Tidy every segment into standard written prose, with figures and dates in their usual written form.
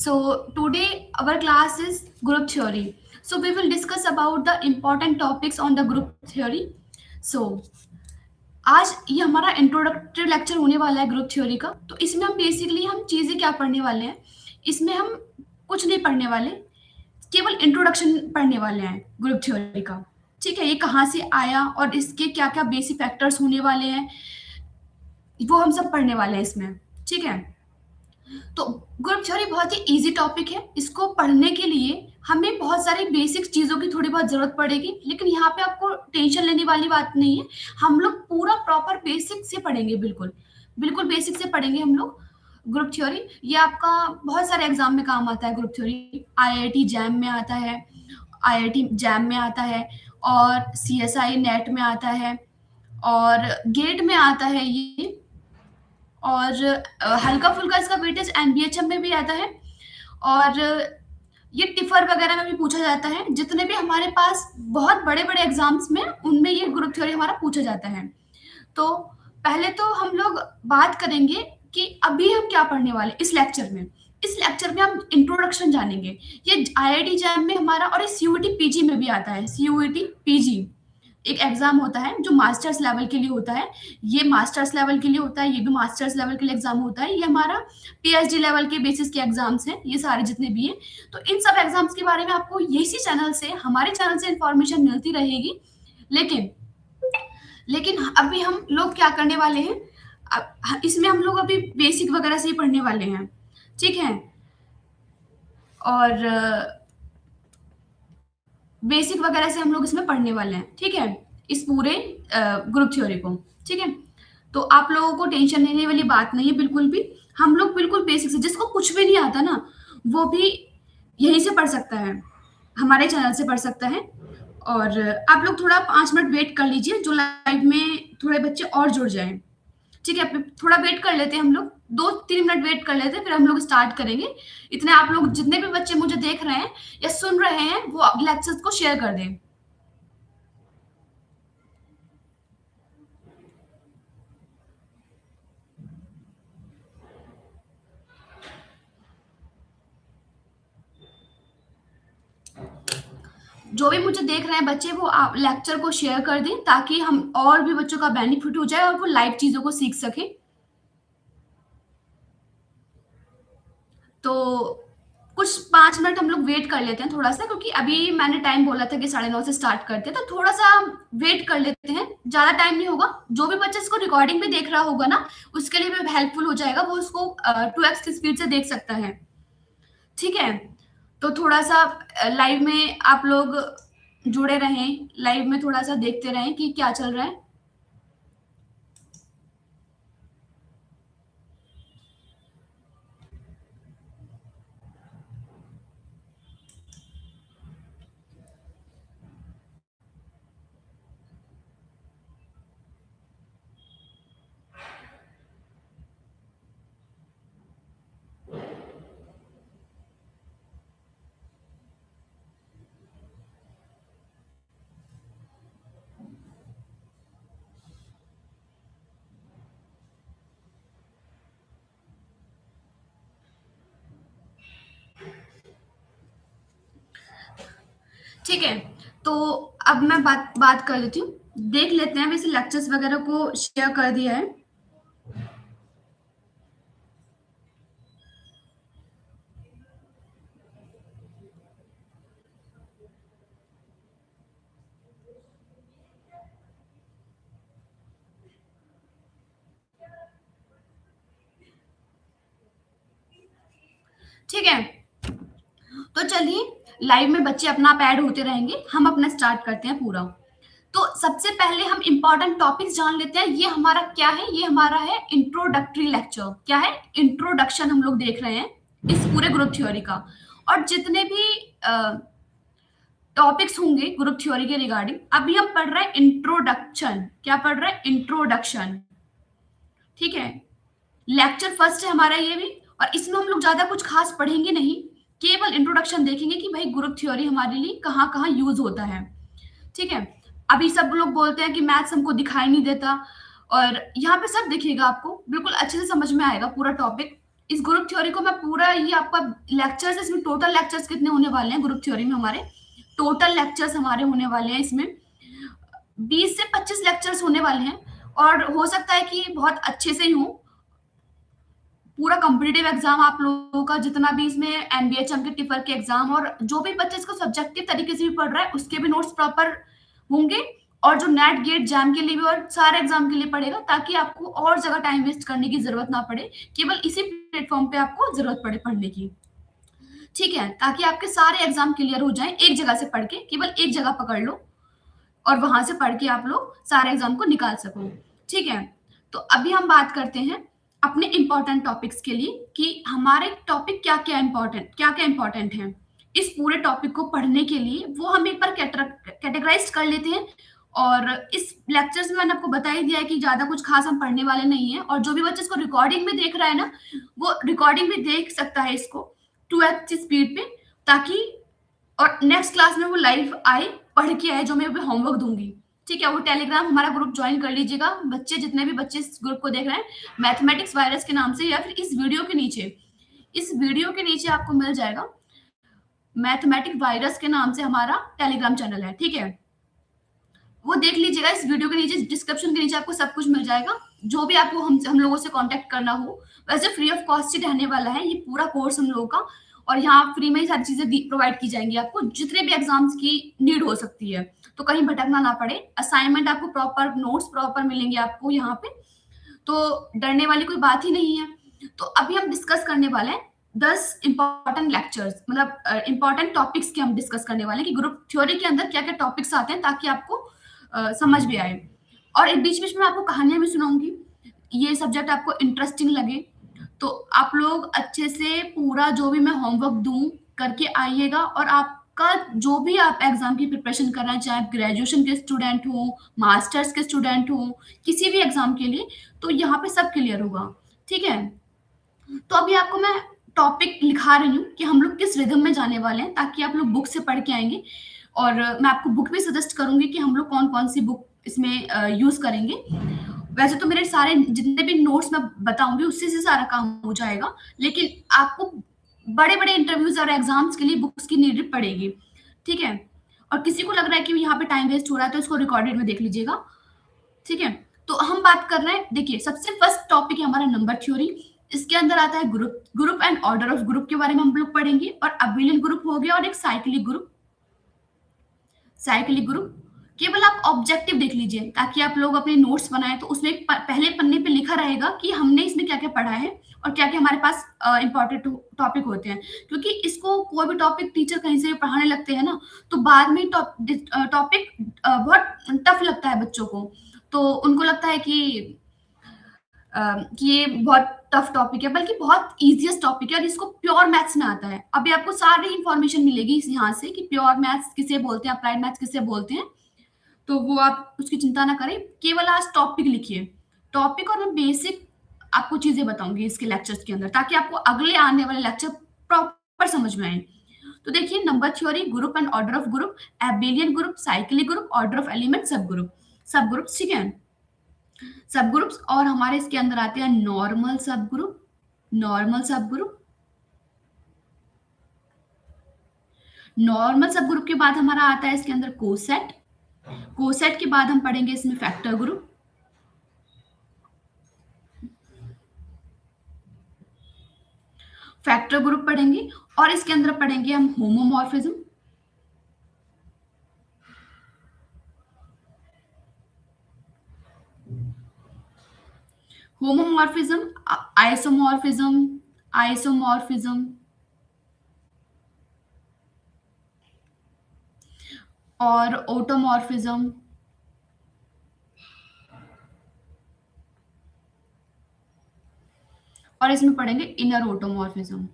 So today our class is group theory. So we will discuss about the important topics on the group theory. So आज ये हमारा introductory lecture होने वाला है group theory का। तो इसमें हम बेसिकली हम चीजें क्या पढ़ने वाले हैं, इसमें हम कुछ नहीं पढ़ने वाले, केवल इंट्रोडक्शन पढ़ने वाले हैं ग्रुप थ्योरी का। ठीक है, ये कहाँ से आया और इसके क्या क्या बेसिक फैक्टर्स होने वाले हैं वो हम सब पढ़ने वाले हैं इसमें। ठीक है, तो ग्रुप थ्योरी बहुत ही इजी टॉपिक है। इसको पढ़ने के लिए हमें बहुत सारी बेसिक चीज़ों की थोड़ी बहुत ज़रूरत पड़ेगी, लेकिन यहाँ पे आपको टेंशन लेने वाली बात नहीं है। हम लोग पूरा प्रॉपर बेसिक से पढ़ेंगे, बिल्कुल बिल्कुल बेसिक से पढ़ेंगे हम लोग ग्रुप थ्योरी। ये आपका बहुत सारे एग्जाम में काम आता है ग्रुप थ्योरी। आईआईटी जैम में आता है, आईआईटी जैम में आता है, और सीएसआई नेट में आता है, और गेट में आता है ये, और हल्का-फुल्का इसका वेटेज एनबीएचएम में भी आता है, और ये टिफर वगैरह में भी पूछा जाता है। जितने भी हमारे पास बहुत बड़े-बड़े एग्ज़ाम्स में, उनमें ये ग्रुप थ्योरी हमारा पूछा जाता है। तो पहले तो हम लोग बात करेंगे कि अभी हम क्या पढ़ने वाले हैं इस लेक्चर में। इस लेक्चर में हम इंट्रोडक्शन जानेंगे। ये आईआईटी जैम में हमारा, और ये सीयूईटी पीजी में भी आता है। सीयूईटी पीजी एक एग्जाम होता है जो मास्टर्स लेवल के लिए होता है। ये मास्टर्स लेवल के लिए होता है, ये भी मास्टर्स लेवल के लिए एग्जाम होता है। ये हमारा पीएचडी लेवल के बेसिस के एग्जाम्स हैं, ये सारे जितने भी हैं। तो इन सब एग्जाम्स के बारे में आपको इसी चैनल से, हमारे चैनल से इंफॉर्मेशन मिलती रहेगी। लेकिन लेकिन अभी हम लोग क्या करने वाले हैं, इसमें हम लोग अभी बेसिक वगैरह से ही पढ़ने वाले हैं। ठीक है, और बेसिक वगैरह से हम लोग इसमें पढ़ने वाले हैं। ठीक है, इस पूरे ग्रुप थ्योरी को। ठीक है, तो आप लोगों को टेंशन लेने वाली बात नहीं है बिल्कुल भी। हम लोग बिल्कुल बेसिक से, जिसको कुछ भी नहीं आता ना, वो भी यहीं से पढ़ सकता है, हमारे चैनल से पढ़ सकता है। और आप लोग थोड़ा 5 मिनट वेट कर लीजिए, जो लाइव में थोड़े बच्चे और जुड़ जाएं। ठीक है, थोड़ा वेट कर लेते हैं हम लोग, 2-3 मिनट वेट कर लेते हैं, फिर हम लोग स्टार्ट करेंगे। इतने आप लोग, जितने भी बच्चे मुझे देख रहे हैं या सुन रहे हैं, वो लेक्चर्स को शेयर कर दें। जो भी मुझे देख रहे हैं बच्चे, वो आप लेक्चर को शेयर कर दें, ताकि हम और भी बच्चों का बेनिफिट हो जाए और वो लाइव चीजों को सीख सके। तो कुछ 5 मिनट हम लोग वेट कर लेते हैं थोड़ा सा, क्योंकि अभी मैंने टाइम बोला था कि 9:30 से स्टार्ट करते हैं, तो थोड़ा सा वेट कर लेते हैं। ज़्यादा टाइम नहीं होगा। जो भी बच्चा इसको रिकॉर्डिंग में देख रहा होगा ना, उसके लिए भी हेल्पफुल हो जाएगा, वो उसको 2x की स्पीड से देख सकता है। ठीक है, तो थोड़ा सा लाइव में आप लोग जुड़े रहें, लाइव में थोड़ा सा देखते रहें कि क्या चल रहा है। ठीक है, तो अब मैं बात कर लेती हूँ। देख लेते हैं, वैसे लेक्चर्स वगैरह को शेयर कर दिया है। ठीक है, तो चलिए, लाइव में बच्चे अपना आप ऐड होते रहेंगे, हम अपना स्टार्ट करते हैं पूरा। तो सबसे पहले हम इंपॉर्टेंट टॉपिक्स जान लेते हैं। ये हमारा क्या है, ये हमारा है इंट्रोडक्टरी लेक्चर। क्या है? इंट्रोडक्शन हम लोग देख रहे हैं इस पूरे ग्रुप थ्योरी का। और जितने भी टॉपिक्स होंगे ग्रुप थ्योरी के रिगार्डिंग, अभी हम पढ़ रहे हैं इंट्रोडक्शन। क्या पढ़ रहे हैं? इंट्रोडक्शन। ठीक है, लेक्चर फर्स्ट है हमारा ये भी, और इसमें हम लोग ज्यादा कुछ खास पढ़ेंगे नहीं, केवल इंट्रोडक्शन देखेंगे कि भाई ग्रुप थ्योरी हमारे लिए कहाँ कहाँ यूज होता है। ठीक है, अभी सब लोग बोलते हैं कि मैथ्स हमको दिखाई नहीं देता, और यहाँ पे सब दिखेगा आपको, बिल्कुल अच्छे से समझ में आएगा पूरा टॉपिक। इस ग्रुप थ्योरी को मैं पूरा ये आपका लेक्चर्स, इसमें टोटल लेक्चर्स कितने होने वाले हैं ग्रुप थ्योरी में, हमारे टोटल लेक्चर्स हमारे होने वाले हैं इसमें 20 से 25 लेक्चर्स होने वाले हैं। और हो सकता है कि बहुत अच्छे से ही हो। पूरा कॉम्पिटिटिव एग्जाम आप लोगों का जितना भी इसमें एमबीए चम के टिफर के एग्जाम, और जो भी बच्चे इसको सब्जेक्टिव तरीके से भी पढ़ रहा है उसके भी नोट्स प्रॉपर होंगे, और जो नेट गेट जैम के लिए भी और सारे एग्जाम के लिए पड़ेगा, ताकि आपको और जगह टाइम वेस्ट करने की जरूरत ना पड़े, केवल इसी प्लेटफॉर्म पे आपको जरूरत पड़े पढ़ने की। ठीक है, ताकि आपके सारे एग्जाम क्लियर हो जाएं एक जगह से पढ़ के, केवल एक जगह पकड़ लो और वहां से पढ़ के आप लोग सारे एग्जाम को निकाल सको। ठीक है, तो अभी हम बात करते हैं अपने इंपॉर्टेंट टॉपिक्स के लिए कि हमारे टॉपिक क्या क्या इंपॉर्टेंट है इस पूरे टॉपिक को पढ़ने के लिए, वो हम एक बार कैटेगराइज कर लेते हैं। और इस लेक्चर्स में मैंने आपको बता ही दिया है कि ज्यादा कुछ खास हम पढ़ने वाले नहीं है, और जो भी बच्चे इसको रिकॉर्डिंग में देख रहा है ना, वो रिकॉर्डिंग में देख सकता है इसको 2x स्पीड पे, ताकि और नेक्स्ट क्लास में वो लाइव आए, पढ़ के आए जो मैं अभी होमवर्क दूंगी। ठीक है, वो टेलीग्राम हमारा ग्रुप ज्वाइन कर लीजिएगा बच्चे, जितने भी बच्चे इस ग्रुप को देख रहे हैं, मैथमेटिक्स वायरस के नाम से, या फिर इस वीडियो के नीचे आपको मिल जाएगा मैथमेटिक वायरस के नाम से हमारा टेलीग्राम चैनल है। ठीक है, वो देख लीजिएगा, इस वीडियो के नीचे डिस्क्रिप्शन के नीचे आपको सब कुछ मिल जाएगा, जो भी आपको हम लोगों से कांटेक्ट करना हो। वैसे फ्री ऑफ कॉस्ट ही रहने वाला है ये पूरा कोर्स हम लोगों का, और यहाँ फ्री में ही सारी चीजें प्रोवाइड की जाएंगी आपको, जितने भी एग्जाम्स की नीड हो सकती है, तो कहीं भटकना ना पड़े। असाइनमेंट आपको प्रॉपर, नोट्स प्रॉपर मिलेंगे आपको यहाँ पे, तो डरने वाली कोई बात ही नहीं है। तो अभी हम डिस्कस करने वाले हैं 10 इंपॉर्टेंट लेक्चर्स, मतलब इंपॉर्टेंट टॉपिक्स के हम डिस्कस करने वाले हैं कि ग्रुप थ्योरी के अंदर क्या क्या टॉपिक्स आते हैं, ताकि आपको समझ भी आए। और एक बीच बीच में आपको कहानियां भी सुनाऊंगी, ये सब्जेक्ट आपको इंटरेस्टिंग लगे तो आप लोग अच्छे से पूरा जो भी मैं होमवर्क दूं करके आइएगा। और आपका जो भी आप एग्जाम की प्रिपरेशन कर रहे हैं, चाहे आप ग्रेजुएशन के स्टूडेंट हो, मास्टर्स के स्टूडेंट हो, किसी भी एग्जाम के लिए, तो यहाँ पे सब क्लियर होगा। ठीक है, तो अभी आपको मैं टॉपिक लिखा रही हूँ कि हम लोग किस रिदम में जाने वाले हैं, ताकि आप लोग बुक से पढ़ के आएंगे। और मैं आपको बुक भी सजेस्ट करूंगी कि हम लोग कौन कौन सी बुक इसमें यूज करेंगे। वैसे तो मेरे सारे जितने भी नोट्स मैं बताऊंगी उससे से सारा काम हो जाएगा, लेकिन आपको बड़े बड़े इंटरव्यूज और एग्जाम्स के लिए बुक्स की नीड पड़ेगी। ठीक है, और किसी को लग रहा है कि यहाँ पे टाइम वेस्ट हो रहा है, तो इसको रिकॉर्डेड में देख लीजिएगा। ठीक है, तो हम बात कर रहे हैं, देखिए सबसे फर्स्ट टॉपिक है हमारा नंबर थ्योरी। इसके अंदर आता है group and order of group के बारे में हम लोग पढ़ेंगे, और अबेलियन ग्रुप हो गया और एक साइक्लिक ग्रुप। केवल आप ऑब्जेक्टिव देख लीजिए ताकि आप लोग अपने नोट्स बनाए, तो उसमें पहले पन्ने पे लिखा रहेगा कि हमने इसमें क्या क्या पढ़ा है और क्या क्या हमारे पास इंपॉर्टेंट टॉपिक होते हैं। क्योंकि इसको कोई भी टॉपिक टीचर कहीं से पढ़ाने लगते हैं ना, तो बाद में टॉपिक बहुत टफ लगता है बच्चों को, तो उनको लगता है कि ये बहुत टफ टॉपिक है, बल्कि बहुत इजीएस्ट टॉपिक है, और इसको प्योर मैथ्स में आता है। अभी आपको सारी इंफॉर्मेशन मिलेगी इस यहाँ से कि प्योर मैथ्स किसे बोलते हैं, अप्लाइड मैथ्स किसे बोलते हैं, तो वो आप उसकी चिंता ना करें, केवल आज टॉपिक लिखिए। टॉपिक और मैं बेसिक आपको चीजें बताऊंगी इसके लेक्चर्स के अंदर, ताकि आपको अगले आने वाले लेक्चर प्रॉपर समझ में आए। तो देखिए, number theory, group and order of group, Abelian group, cyclic group, order of element, सब ग्रुप। ठीक है, सब ग्रुप्स, और हमारे इसके अंदर आते हैं नॉर्मल सब ग्रुप, नॉर्मल सब ग्रुप, नॉर्मल सब ग्रुप के बाद हमारा आता है इसके अंदर कोसेट, कोसेट के बाद हम पढ़ेंगे इसमें फैक्टर ग्रुप, फैक्टर ग्रुप पढ़ेंगे, और इसके अंदर पढ़ेंगे हम होमोमॉर्फिज्म, होमोमॉर्फिज्म, आइसोमॉर्फिज्म, आइसोमॉर्फिज्म, और ऑटोमॉर्फिज्म, और इसमें पढ़ेंगे इनर ऑटोमॉर्फिज्म।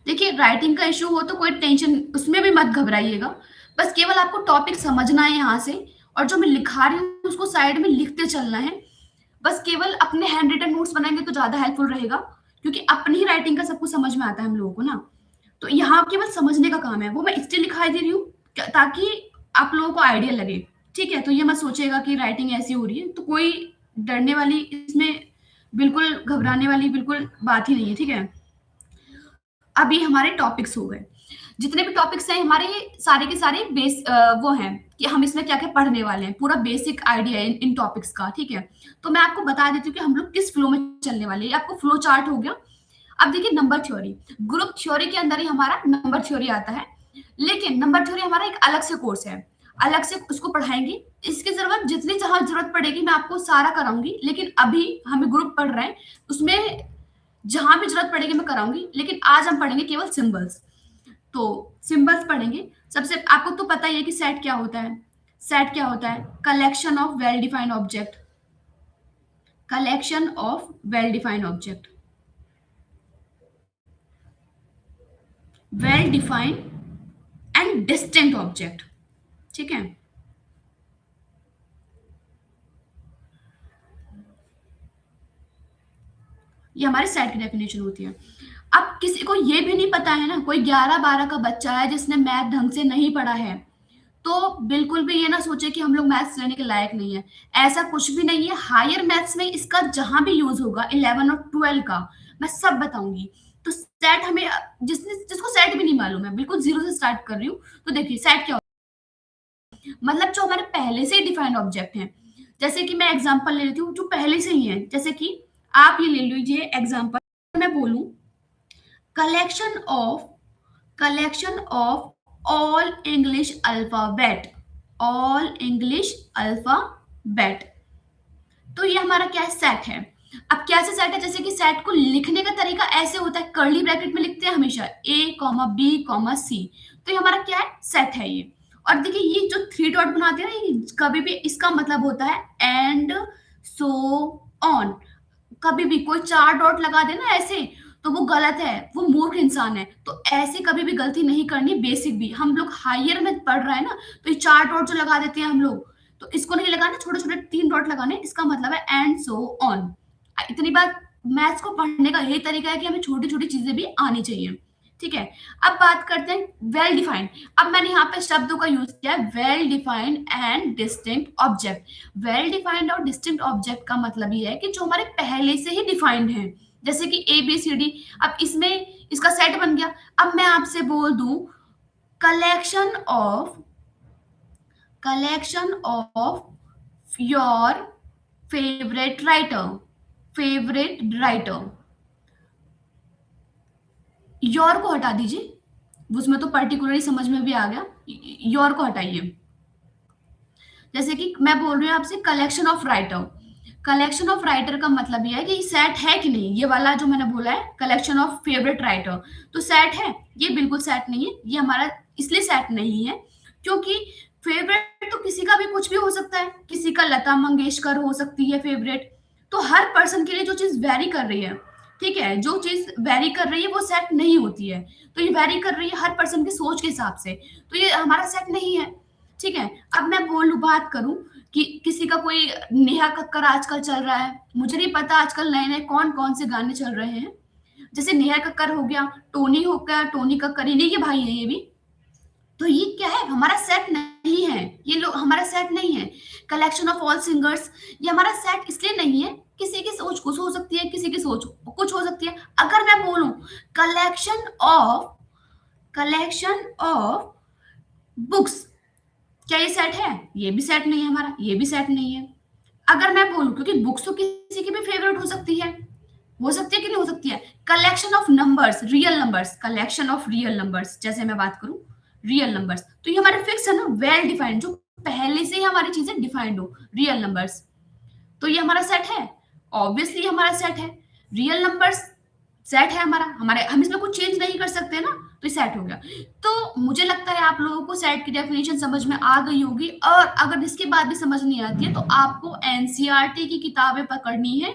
देखिए, राइटिंग का इशू हो तो कोई टेंशन उसमें भी मत घबराइएगा, बस केवल आपको टॉपिक समझना है यहाँ से, और जो मैं लिखा रही हूँ उसको साइड में लिखते चलना है। बस केवल अपने हैंड रिटन नोट्स बनाएंगे तो ज्यादा हेल्पफुल रहेगा, क्योंकि अपनी ही राइटिंग का सब कुछ समझ में आता है हम लोगों को ना, तो यहाँ केवल समझने का काम है, वो मैं इसलिए लिखाई दे रही हूँ ताकि आप लोगों को आइडिया लगे। ठीक है, तो ये मत सोचेगा कि राइटिंग ऐसी हो रही है, तो कोई डरने वाली इसमें बिल्कुल घबराने वाली बिल्कुल बात ही नहीं है, ठीक है? अब ये हमारे टॉपिक्स हो गए। जितने भी टॉपिक्स हैं हमारे, सारे के सारे वो हैं कि हम इसमें क्या-क्या पढ़ने वाले हैं। पूरा बेसिक आइडिया है इन इन टॉपिक्स का, ठीक है? तो मैं आपको बता देती हूँ कि हम लोग किस फ्लो में चलने वाले हैं। ये आपको फ्लो चार्ट हो गया। अब देखिए नंबर थ्योरी, ग्रुप थ्योरी के अंदर ही हमारा नंबर थ्योरी आता है। लेकिन नंबर थ्योरी हमारा एक अलग से कोर्स है, अलग से उसको पढ़ाएंगे। इसकी जरूरत जितनी जहां जरूरत पड़ेगी मैं आपको सारा कराऊंगी, लेकिन अभी हमें ग्रुप पढ़ रहे हैं, उसमें जहां भी जरूरत पड़ेगी मैं कराऊंगी। लेकिन आज हम पढ़ेंगे केवल सिंबल्स। तो सिंबल्स पढ़ेंगे। सबसे आपको तो पता ही है कि सेट क्या होता है। सेट क्या होता है? Collection of well defined object. Collection of well defined object. Well defined and distinct object, ठीक है? ये हमारे सेट की डेफिनेशन होती है। अब किसी को ये भी नहीं पता है ना, कोई 11-12 का बच्चा है जिसने मैथ ढंग से नहीं पढ़ा है, तो बिल्कुल भी ये ना सोचे कि हम लोग मैथ्स लेने के लायक नहीं है। ऐसा कुछ भी नहीं है। हायर मैथ्स में इसका जहां भी यूज होगा 11 और 12 का, मैं सब बताऊंगी। तो सेट हमें, जिसको सेट भी नहीं मालूम है, बिल्कुल जीरो से स्टार्ट कर रही हूँ। तो देखिए सेट क्या होता है? मतलब जो हमारे पहले से ही डिफाइंड ऑब्जेक्ट हैं। जैसे कि मैं एग्जांपल ले लेती हूँ जो पहले से ही है। जैसे कि आप ये ले लीजिए एग्जांपल, मैं बोलूं collection of collection of all English alphabet. All English alphabet, तो ये हमारा क्या है? सेट है। अब कैसे सेट है? जैसे कि सेट को लिखने का तरीका ऐसे होता है, कर्ली ब्रैकेट में लिखते हैं हमेशा, ए कॉमा बी कॉमा सी। तो ये हमारा क्या है? सेट है ये। और देखिए ये जो थ्री डॉट बनाते हैं ना, ये कभी भी इसका मतलब होता है एंड सो ऑन। कभी भी कोई चार डॉट लगा दे ना ऐसे, तो वो गलत है, वो मूर्ख इंसान है। तो ऐसे कभी भी गलती नहीं करनी। बेसिक भी हम लोग हायर में पढ़ रहे हैं ना, तो ये चार डॉट जो लगा देते हैं हम लोग, तो इसको नहीं लगाना, छोटे छोटे तीन डॉट लगाने। इसका मतलब है एंड सो ऑन। इतनी बार मैथ्स को पढ़ने का यही तरीका है कि हमें छोटी छोटी चीजें भी आनी चाहिए, ठीक है? अब बात करते हैं वेल डिफाइंड। अब मैंने यहाँ पे शब्दों का यूज किया है, well defined and distinct object. Well defined और डिस्टिंक्ट ऑब्जेक्ट का मतलब ये है कि जो हमारे पहले से ही डिफाइंड है। जैसे कि ए बी सी डी, अब इसमें इसका सेट बन गया। अब मैं आपसे बोल दूं collection of your favourite writer. Favourite writer, your को हटा दीजिए, उसमें तो पर्टिकुलरली समझ में भी आ गया। योर को हटाइए। जैसे कि मैं बोल रही हूँ आपसे collection of writer. Collection of writer का मतलब ये है कि सेट है कि नहीं। ये वाला जो मैंने बोला है कलेक्शन ऑफ फेवरेट राइटर, तो सेट है? ये बिल्कुल सेट नहीं है। ये हमारा इसलिए सेट नहीं है क्योंकि फेवरेट तो किसी का भी कुछ भी हो सकता है। किसी का लता मंगेशकर हो सकती है फेवरेट। तो हर पर्सन के लिए जो चीज वेरी कर रही है, ठीक है, जो चीज वेरी कर रही है वो सेट नहीं होती है। तो ये वेरी कर रही है हर पर्सन की सोच के हिसाब से, तो ये हमारा सेट नहीं है, ठीक है? अब मैं बोलूं, बात करूं कि किसी का कोई नेहा कक्कर आजकल चल रहा है, मुझे नहीं पता आजकल नए नए कौन कौन से गाने चल रहे हैं। जैसे नेहा कक्कर हो गया, टोनी हो गया, टोनी कक्कर, इन्हीं के भाई हैं ये भी। तो ये क्या है? हमारा सेट नहीं है। ये लोग हमारा सेट नहीं है। कलेक्शन ऑफ ऑल सिंगर्स, ये हमारा सेट इसलिए नहीं है, किसी की सोच कुछ हो सकती है, किसी की सोच कुछ हो सकती है। अगर मैं बोलूं कलेक्शन ऑफ बुक्स, क्या ये सेट है? ये भी सेट नहीं है हमारा, ये भी सेट नहीं है। अगर मैं बोलूं, क्योंकि बुक्स तो किसी की भी फेवरेट हो सकती है कि नहीं हो सकती है। Collection of numbers, real numbers, collection of real numbers, जैसे मैं बात करूं रियल नंबर्स, तो ये हमारे फिक्स है ना, वेल डिफाइंड, जो पहले से ही हमारी चीजें डिफाइंड हो, रियल नंबर्स। तो ये हमारा सेट है, ऑब्वियसली हमारा सेट है। रियल नंबर्स सेट है हमारा, हमारे हम इसमें कुछ चेंज नहीं कर सकते ना, तो ये सेट हो गया। तो मुझे लगता है आप लोगों को सेट की डेफिनेशन समझ में आ गई होगी। और अगर इसके बाद भी समझ नहीं आती है तो आपको एनसीईआरटी की किताबें पकड़नी है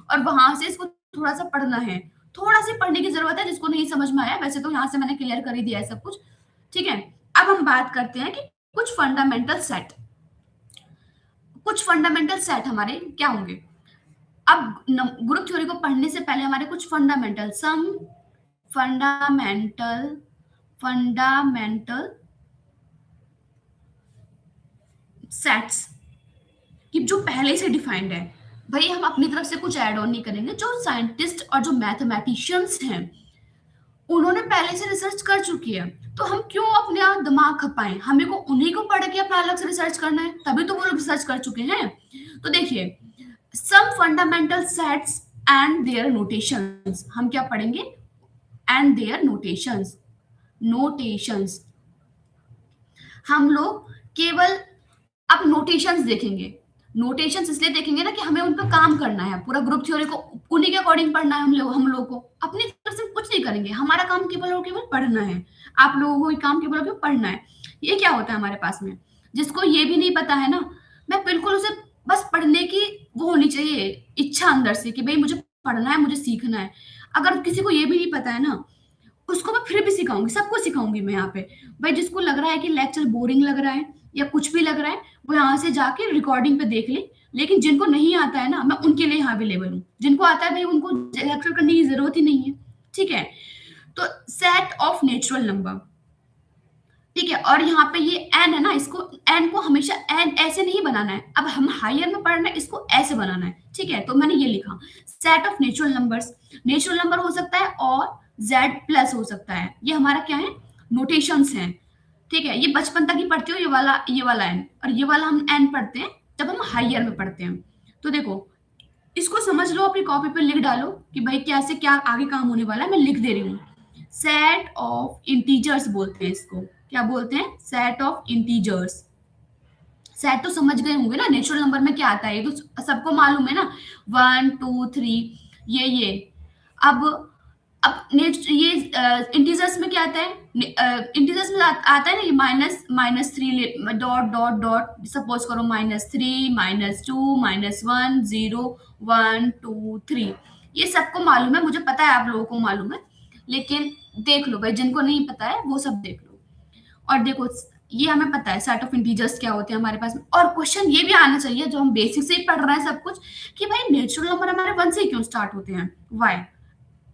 और वहां से इसको थोड़ा सा पढ़ना है। थोड़ा सी पढ़ने की जरूरत है जिसको नहीं समझ में आया। वैसे तो यहाँ से मैंने क्लियर कर ही दिया है सब कुछ, ठीक है? अब हम बात करते हैं कि कुछ फंडामेंटल सेट हमारे क्या होंगे। अब ग्रुप थ्योरी को पढ़ने से पहले हमारे कुछ फंडामेंटल फंडामेंटल सेट्स, कि जो पहले से डिफाइंड है, भाई हम अपनी तरफ से कुछ ऐड ऑन नहीं करेंगे। जो साइंटिस्ट और जो मैथमेटिशियंस हैं उन्होंने पहले से रिसर्च कर चुकी है, तो हम क्यों अपना दिमाग खपाएं? हमें को उन्हीं को पढ़ के अपना अलग से रिसर्च करना है, तभी तो वो लोग रिसर्च कर चुके हैं। तो देखिए, some fundamental sets and their notations, हम क्या पढ़ेंगे? And their notations. नोटेशंस हम लोग केवल अब नोटेशंस देखेंगे। नोटेशंस इसलिए देखेंगे ना कि हमें उन पर काम करना है, पूरा ग्रुप थ्योरी को उन्हीं के अकॉर्डिंग पढ़ना है। हम लोग को अपनी तरफ से कुछ नहीं करेंगे, हमारा काम केवल और केवल पढ़ना है। आप लोगों को ये काम केवल और केवल पढ़ना है। ये क्या होता है हमारे पास में, जिसको ये भी नहीं पता है ना, मैं बिल्कुल उसे बस पढ़ने की वो होनी चाहिए इच्छा अंदर से कि भाई मुझे पढ़ना है, मुझे सीखना है। अगर किसी को ये भी नहीं पता है ना, उसको मैं फिर भी सिखाऊंगी, सबको सिखाऊंगी मैं यहाँ पे। भाई जिसको लग रहा है कि लेक्चर बोरिंग लग रहा है या कुछ भी लग रहा है, वो यहाँ से जाके रिकॉर्डिंग पे देख ले। लेकिन जिनको नहीं आता है ना, मैं उनके लिए यहाँ अवेलेबल हूँ। जिनको आता है भाई उनको लेक्चर करने की जरूरत ही नहीं है। ठीक है, तो सेट ऑफ नेचुरल नंबर, ठीक है। और यहाँ पे ये एन है ना, इसको एन को हमेशा एन ऐसे नहीं बनाना है। अब हम हायर में पढ़ना है, इसको ऐसे बनाना है। ठीक है, तो मैंने ये लिखा set of natural numbers. Natural number हो सकता है और जेड प्लस हो सकता है। ये हमारा क्या है? नोटेशंस हैं। ठीक है, ये बचपन तक ही पढ़ते हो, ये वाला एन और ये वाला हम एन पढ़ते हैं जब हम हायर में पढ़ते हैं। तो देखो, इसको समझ लो, अपनी कॉपी पे लिख डालो कि भाई कैसे क्या आगे काम होने वाला है। मैं लिख दे रही हूँ। सेट ऑफ इंटीजर्स बोलते हैं इसको। क्या बोलते हैं? Set of integers. सेट तो समझ गए होंगे ना, नेचुरल नंबर में क्या आता है, ये तो सबको मालूम है ना। 1 2 3 ये अब नेक्स्ट ये इंटीजर्स में क्या आता है? इंटीजर्स में आता है ना, ये -3 डॉट डॉट डॉट, सपोज करो -3 -2 -1 0 1 2 3। ये सबको मालूम है, मुझे पता है आप लोगों को मालूम है। लेकिन देख लो भाई, जिनको नहीं पता है वो सब देख लो। और देखो, ये हमें पता है सेट ऑफ इंटीजर्स क्या होते हैं हमारे पास में। और क्वेश्चन ये भी आना चाहिए, जो हम बेसिक से ही पढ़ रहे हैं सब कुछ, कि भाई नेचुरल नंबर हमारे 1 से ही क्यों स्टार्ट होते हैं? वाई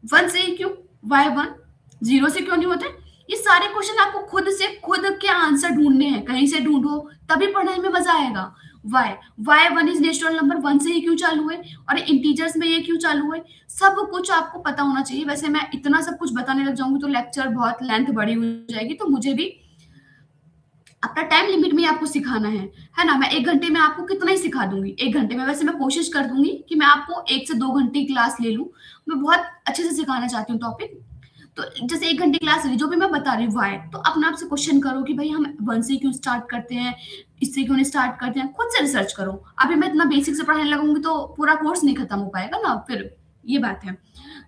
1 से ही क्यों? वाई 1 0 से क्यों नहीं होते? ये सारे क्वेश्चन आपको खुद के आंसर ढूंढने हैं, कहीं से ढूंढो, तभी पढ़ने में मजा आएगा। वाई 1 इज नेचुरल नंबर, 1 से ही क्यों चालू है, और इंटीजर्स में ये क्यों चालू है, सब कुछ आपको पता होना चाहिए। वैसे मैं इतना सब कुछ बताने लग जाऊंगी तो लेक्चर बहुत लेंथ बड़ी हो जाएगी, तो मुझे भी अपना टाइम लिमिट में आपको सिखाना है ना। मैं 1 घंटे में आपको कितना ही सिखा दूंगी, 1 घंटे में। वैसे मैं कोशिश कर दूंगी कि मैं आपको 1 से 2 घंटे की क्लास ले लूं। मैं बहुत अच्छे से सिखाना चाहती हूँ टॉपिक। तो जैसे 1 घंटे क्लास ली, जो भी मैं बता रही हूँ वाई, तो अपने आप से क्वेश्चन करो कि भाई हम 1 से क्यों स्टार्ट करते हैं, इससे क्यों नहीं स्टार्ट करते हैं, खुद से रिसर्च करो। अभी मैं इतना बेसिक से पढ़ाने लगूंगी तो पूरा कोर्स नहीं खत्म हो पाएगा ना फिर, ये बात है।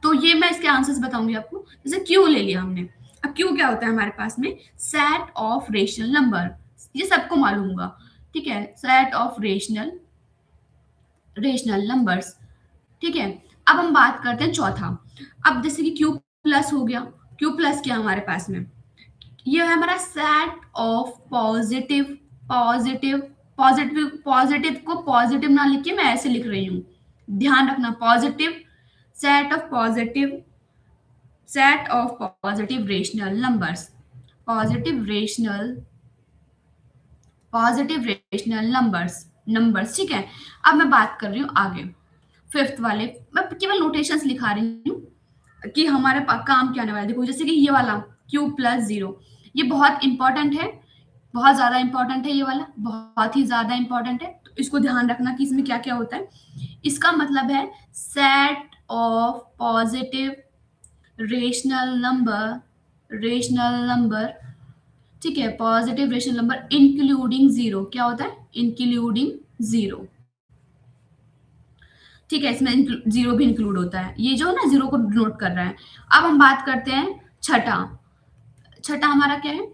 तो ये मैं इसके आंसर्स बताऊंगी आपको। जैसे क्यू ले लिया हमने। अब क्यू क्या होता है हमारे पास में? Set of rational number. ये सबको मालूम होगा। ठीक है, सेट ऑफ रेशनल नंबर्स। ठीक है, अब हम बात करते हैं चौथा। अब जैसे कि क्यू प्लस हो गया। क्यू प्लस क्या है हमारे पास में? ये है हमारा set of positive positive positive positive को पॉजिटिव ना लिख के मैं ऐसे लिख रही हूँ, ध्यान रखना। Positive set of positive rational numbers. Positive rational numbers. ठीक है, अब मैं बात कर रही हूँ आगे फिफ्थ वाले। मैं केवल नोटेशंस लिखा रही हूँ कि हमारे पास काम क्या आने वाला है। देखो, जैसे कि ये वाला क्यू प्लस 0, ये बहुत इंपॉर्टेंट है, बहुत ज्यादा इंपॉर्टेंट है। ये वाला बहुत ही ज्यादा इंपॉर्टेंट है, तो इसको ध्यान रखना कि इसमें क्या क्या होता है। इसका मतलब है set of positive rational number. ठीक है, पॉजिटिव रेशनल नंबर इंक्लूडिंग 0। क्या होता है? इंक्लूडिंग 0। ठीक है, इसमें 0 भी इंक्लूड होता है, ये जो ना 0 को नोट कर रहा है। अब हम बात करते हैं छठा। छठा हमारा क्या है?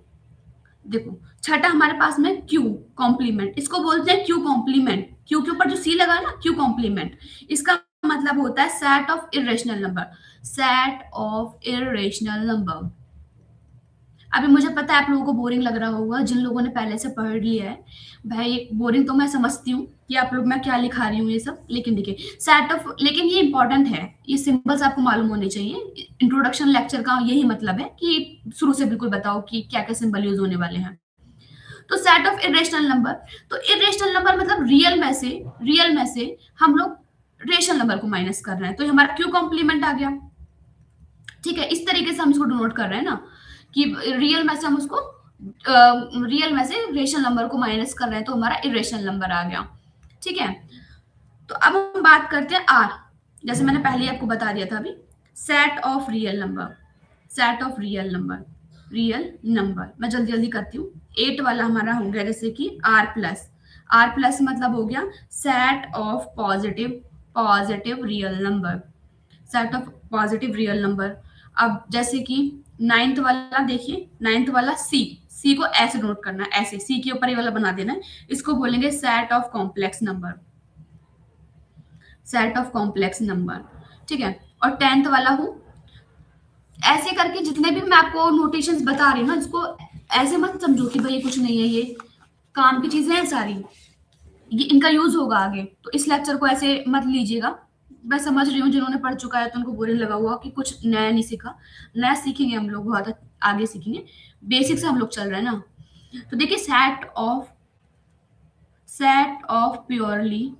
देखो, छठा हमारे पास में क्यू कॉम्प्लीमेंट। इसको बोलते हैं क्यू कॉम्प्लीमेंट। क्यू के ऊपर जो सी लगा है ना, क्यू कॉम्प्लीमेंट, इसका मतलब होता है set of irrational number. Set of irrational number. अभी मुझे पता है आप लोगों को बोरिंग लग रहा होगा, जिन लोगों ने पहले से पढ़ लिया है। भाई बोरिंग तो मैं समझती हूँ कि आप लोग मैं क्या लिखा रही हूँ ये सब, लेकिन देखिए सेट ऑफ, लेकिन ये इंपॉर्टेंट है, ये सिंबल्स आपको मालूम होने चाहिए। इंट्रोडक्शन लेक्चर का यही मतलब है कि शुरू से बिल्कुल बताओ कि क्या क्या सिंबल यूज होने वाले हैं। तो सेट ऑफ इरेशनल नंबर, तो इरेशनल नंबर मतलब रियल में से हम लोग रेशनल नंबर को माइनस कर रहे हैं, तो ये हमारा क्यू कॉम्प्लीमेंट आ गया। ठीक है, इस तरीके से हम इसको डिनोट कर रहे हैं ना, कि रियल में से हम उसको रियल में से रेशनल नंबर को माइनस कर रहे हैं, तो हमारा इरेशनल नंबर आ गया। ठीक है, तो अब हम बात करते हैं आर। जैसे मैंने पहले ही आपको बता दिया था अभी, set of real number, set of real number, real number मैं जल्दी जल्दी करती हूँ। 8 वाला हमारा हो गया जैसे कि आर प्लस, आर प्लस मतलब हो गया set of positive, positive real number, set of positive real number. अब जैसे कि नाइन्थ वाला देखिए, नाइन्थ वाला सी, सी को ऐसे नोट करना है, ऐसे सी के ऊपर ये वाला बना देना है, इसको बोलेंगे set of complex number, set of complex number. ठीक है, और टेंथ वाला हूं, ऐसे करके जितने भी मैं आपको नोटेशंस बता रही हूँ ना, इसको ऐसे मत समझो कि भाई ये कुछ नहीं है, ये काम की चीजें हैं सारी, ये इनका यूज होगा आगे, तो इस लेक्चर को ऐसे मत लीजिएगा। मैं समझ रही हूँ जिन्होंने पढ़ चुका है तो उनको बुरे लगा हुआ कि कुछ नया नहीं सीखा, नया सीखेंगे हम लोग, बहुत आगे सीखेंगे, बेसिक से हम लोग चल रहे हैं ना। तो देखिए set of purely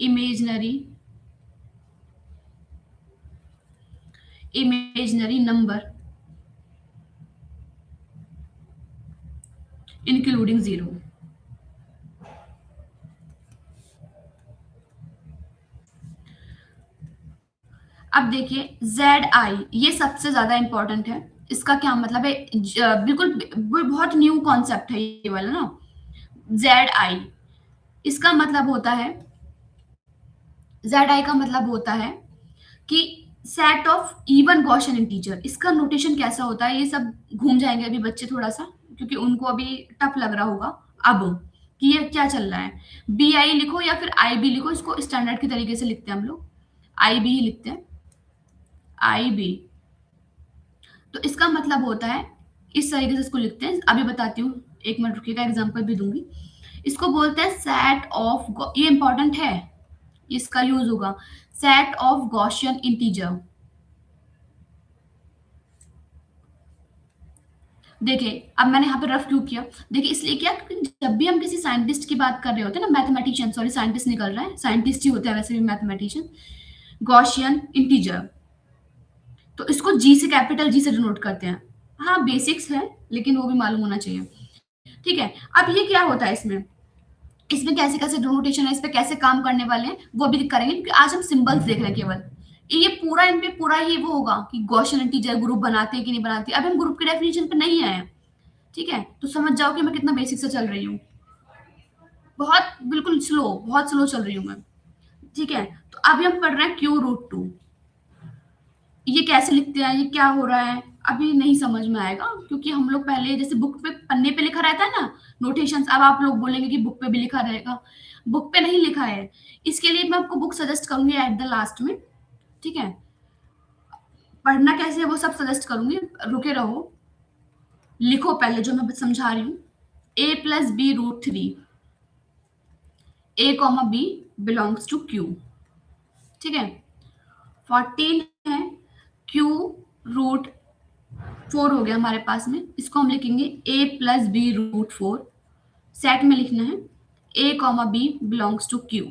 imaginary, imaginary number including zero. अब देखिए जेड आई, ये सबसे ज्यादा इंपॉर्टेंट है। इसका क्या मतलब है, बिल्कुल बहुत न्यू कॉन्सेप्ट है ये वाला ना, जेड आई। इसका मतलब होता है, जेड आई का मतलब होता है कि set of even Gaussian integer. इसका नोटेशन कैसा होता है, ये सब घूम जाएंगे अभी बच्चे थोड़ा सा, क्योंकि उनको अभी टफ लग रहा होगा अब कि ये क्या चल रहा है। बी आई लिखो या फिर आई बी लिखो, इसको स्टैंडर्ड की तरीके से लिखते हैं हम लोग, आई बी ही लिखते हैं, आई बी। तो इसका मतलब होता है, इस तरीके से इसको लिखते हैं, अभी बताती हूँ, एक मिनट रुकिएगा, एग्जाम्पल भी दूंगी। इसको बोलते हैं सेट ऑफ, ये इंपॉर्टेंट है, इसका यूज होगा, सेट ऑफ गॉसियन इंटीजर। देखिए अब मैंने यहाँ पे रफ क्यों किया, देखिए इसलिए किया क्योंकि जब भी हम किसी साइंटिस्ट की बात कर रहे होते हैं ना, मैथमेटिशियन, सॉरी साइंटिस्ट निकल रहा है, साइंटिस्ट ही होता है वैसे भी मैथमेटिशियन, गॉसियन इंटीजर, तो इसको जी से, कैपिटल जी से डिनोट करते हैं। हाँ बेसिक्स है लेकिन वो भी मालूम होना चाहिए। ठीक है, अब ये क्या होता है इसमें, इसमें कैसे कैसे डिनोटेशन है, इस पे कैसे काम करने वाले हैं वो भी करेंगे, क्योंकि आज हम सिंबल्स देख रहे हैं केवल। ये पूरा इन पे पूरा ही वो होगा कि गॉसियन इंटीजर ग्रुप बनाते हैं कि नहीं बनाते, अब हम ग्रुप के डेफिनेशन पे नहीं आए हैं। ठीक है, तो समझ जाओ कि मैं कितना बेसिक से चल रही हूँ, बहुत बिल्कुल स्लो, बहुत स्लो चल रही हूँ मैं। ठीक है, तो अभी हम पढ़ रहे हैं क्यू रूट टू, ये कैसे लिखते हैं, ये क्या हो रहा है, अभी नहीं समझ में आएगा, क्योंकि हम लोग पहले जैसे बुक पे पन्ने पे लिखा रहता है ना नोटेशंस, अब आप लोग बोलेंगे कि बुक पे भी लिखा रहेगा, बुक पे नहीं लिखा है। इसके लिए मैं आपको बुक सजेस्ट करूंगी एट द लास्ट में। ठीक है, पढ़ना कैसे है वो सब सजेस्ट करूंगी, रुके रहो, लिखो पहले जो मैं समझा रही हूँ। A plus B root three, A comma B belongs to Q. ठीक है, 14 है, क्यू रूट 4 हो गया हमारे पास में, इसको हम लिखेंगे A plus B root 4, set में लिखना है A comma B belongs to Q.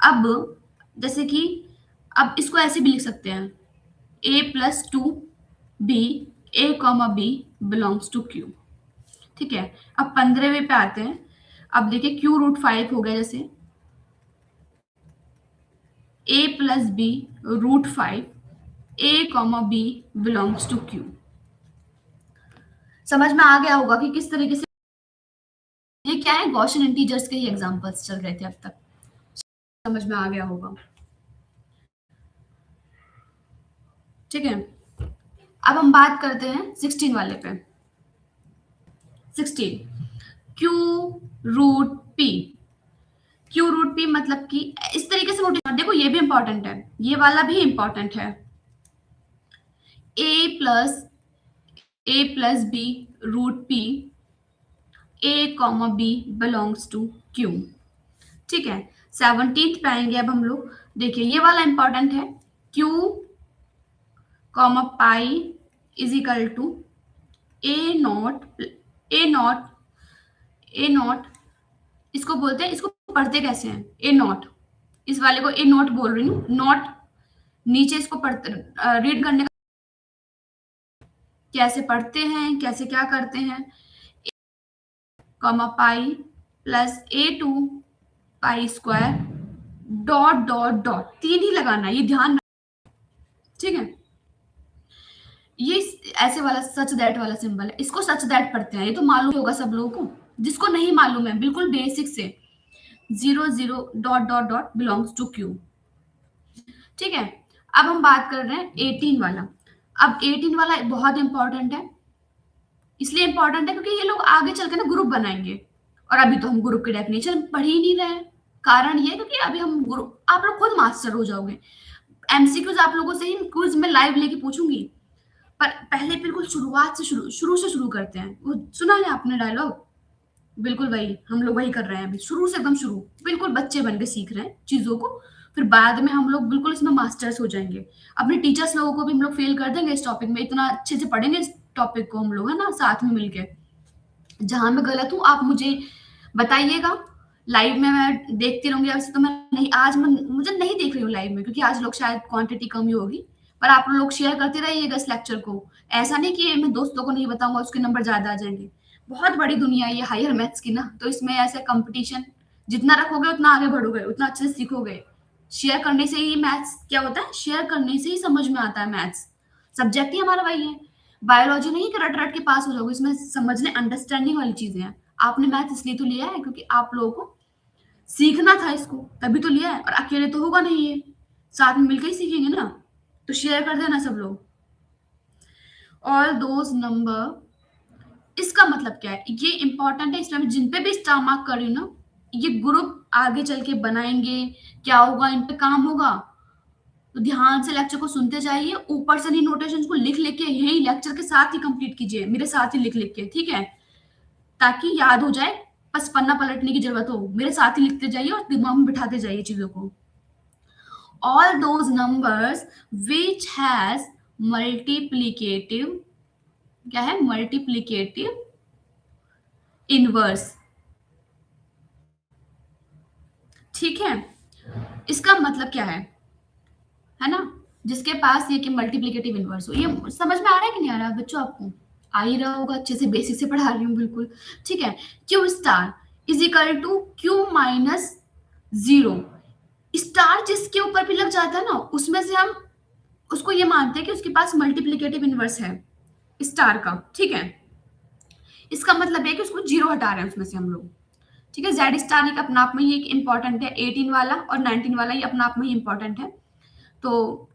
अब जैसे कि अब इसको ऐसे भी लिख सकते हैं, A plus two B, A comma B belongs to Q. ठीक है, अब 15वें पे आते हैं। अब देखिए क्यू रूट 5 हो गया, जैसे A plus B root 5, A comma B belongs to Q. समझ में आ गया होगा कि किस तरीके से ये क्या है, गॉसियन इंटीजर्स के ही एग्जांपल्स चल रहे थे अब तक, समझ में आ गया होगा। ठीक है, अब हम बात करते हैं 16 वाले पे। 16 Q root P, Q root P मतलब कि इस तरीके से नोटिस, देखो ये भी इंपॉर्टेंट है, ये वाला भी इंपॉर्टेंट है, A plus B root P, A comma B belongs to Q. ठीक है, 17th पे आएंगे अब हम लोग, देखिए ये वाला इंपॉर्टेंट है, Q comma pi is equal to A naught, A naught, इसको बोलते हैं, इसको पढ़ते कैसे हैं? ए नॉट, इस वाले को ए नॉट बोल रही हूँ, नॉट नीचे इसको पढ़ते रीड करने का कैसे पढ़ते हैं, कैसे क्या करते हैं, comma pi plus A2 pi square dot dot dot, 3 ही लगाना है, ये ध्यान, ठीक है। ये ऐसे वाला सच दैट वाला सिंबल है, इसको सच दैट पढ़ते हैं, ये तो मालूम होगा सब लोगों को। जिसको नहीं मालूम है, बिल्कुल बेसिक से 0 0 dot dot dot belongs to Q, ठीक है। अब हम बात कर रहे हैं 18 वाला। अब 18 वाला बहुत इंपॉर्टेंट है, इसलिए इंपॉर्टेंट है क्योंकि ये लोग आगे चल के ना ग्रुप बनाएंगे, और अभी तो हम ग्रुप की डेफिनेशन पढ़ ही नहीं रहे हैं। कारण ये क्योंकि अभी हम ग्रुप, आप लोग खुद मास्टर हो जाओगे। एमसीक्यूज आप लोगों से ही क्विज में लाइव लेके पूछूंगी, पर पहले बिल्कुल शुरुआत से शुरू से शुरू करते हैं। वो सुना है आपने डायलॉग, बिल्कुल वही हम लोग वही कर रहे हैं अभी, शुरू से एकदम शुरू, बिल्कुल बच्चे बन के सीख रहे हैं चीजों को, फिर बाद में हम लोग बिल्कुल इसमें मास्टर्स हो जाएंगे। अपने टीचर्स लोगों को भी हम लोग फेल कर देंगे इस टॉपिक में, इतना अच्छे से पढ़ेंगे इस टॉपिक को हम लोग, है ना, साथ में मिलके। जहां मैं गलत हूँ आप मुझे बताइएगा, लाइव में मैं देखती रहूंगी। वैसे तो मैं नहीं, आज मैं मुझे नहीं देख रही हूँ लाइव में, क्योंकि आज लोग शायद क्वांटिटी कम ही होगी, पर आप लोग शेयर करते रहिएगा इस लेक्चर को। ऐसा नहीं कि मैं दोस्तों को नहीं बताऊंगा उसके नंबर ज्यादा आ जाएंगे। बहुत बड़ी दुनिया है ये हायर मैथ्स की ना, तो इसमें ऐसे कंपटीशन जितना रखोगे उतना आगे बढ़ोगे, उतना अच्छे से सीखोगे। शेयर करने से ही मैथ्स क्या होता है, शेयर करने से ही समझ में आता है मैथ्स। सब्जेक्ट ही हमारा वही है, बायोलॉजी नहीं कि रट रट के पास हो जाओगे, इसमें समझने अंडरस्टैंडिंग वाली चीजें हैं। आपने मैथ इसलिए तो लिया है क्योंकि आप लोगों को सीखना था इसको, तभी तो लिया है, और अकेले तो होगा नहीं ये, साथ में मिलकर ही सीखेंगे ना। तो शेयर कर देना सब लोग। ऑल दोज नंबर, इसका मतलब क्या है, ये इंपॉर्टेंट है, इसमें मैं जिन पे भी स्टार मार्क कर रही हूँ ना, ये ग्रुप आगे चल के बनाएंगे, क्या होगा, इन पे काम होगा। तो ध्यान से लेक्चर को सुनते जाइए, ऊपर से नहीं नोटेशन को लिख लिख के यही लेक्चर के साथ ही कंप्लीट कीजिए, मेरे साथ ही लिख लिख के, ठीक है, ताकि याद हो जाए, बस पन्ना पलटने की जरूरत हो, मेरे साथ ही लिखते जाइए और दिमाग में बिठाते जाइए चीजों को। All those numbers which has multiplicative, क्या है, मल्टीप्लीकेटिव इनवर्स, ठीक है। इसका मतलब क्या है ना, जिसके पास ये कि मल्टीप्लिकेटिव इनवर्स हो। ये समझ में आ रहा है कि नहीं आ रहा बच्चों आपको? आ ही रहा होगा, अच्छे से बेसिक से पढ़ा रही हूँ बिल्कुल, ठीक है। Q star is equal to Q minus 0। Star जिसके ऊपर भी लग जाता है ना, उसमें से हम उसको ये मानते हैं कि उसके पास मल्टीप्लिकेटिव इनवर्स है स्टार का, ठीक है। इसका मतलब है कि उसको 0 हटा रहे हैं उसमें से हम लोग, ठीक है। जेड स्टार एक अपना आप में ही एक इंपॉर्टेंट है, 18 वाला और 19 वाला, ये अपना आप में ही इंपॉर्टेंट है। तो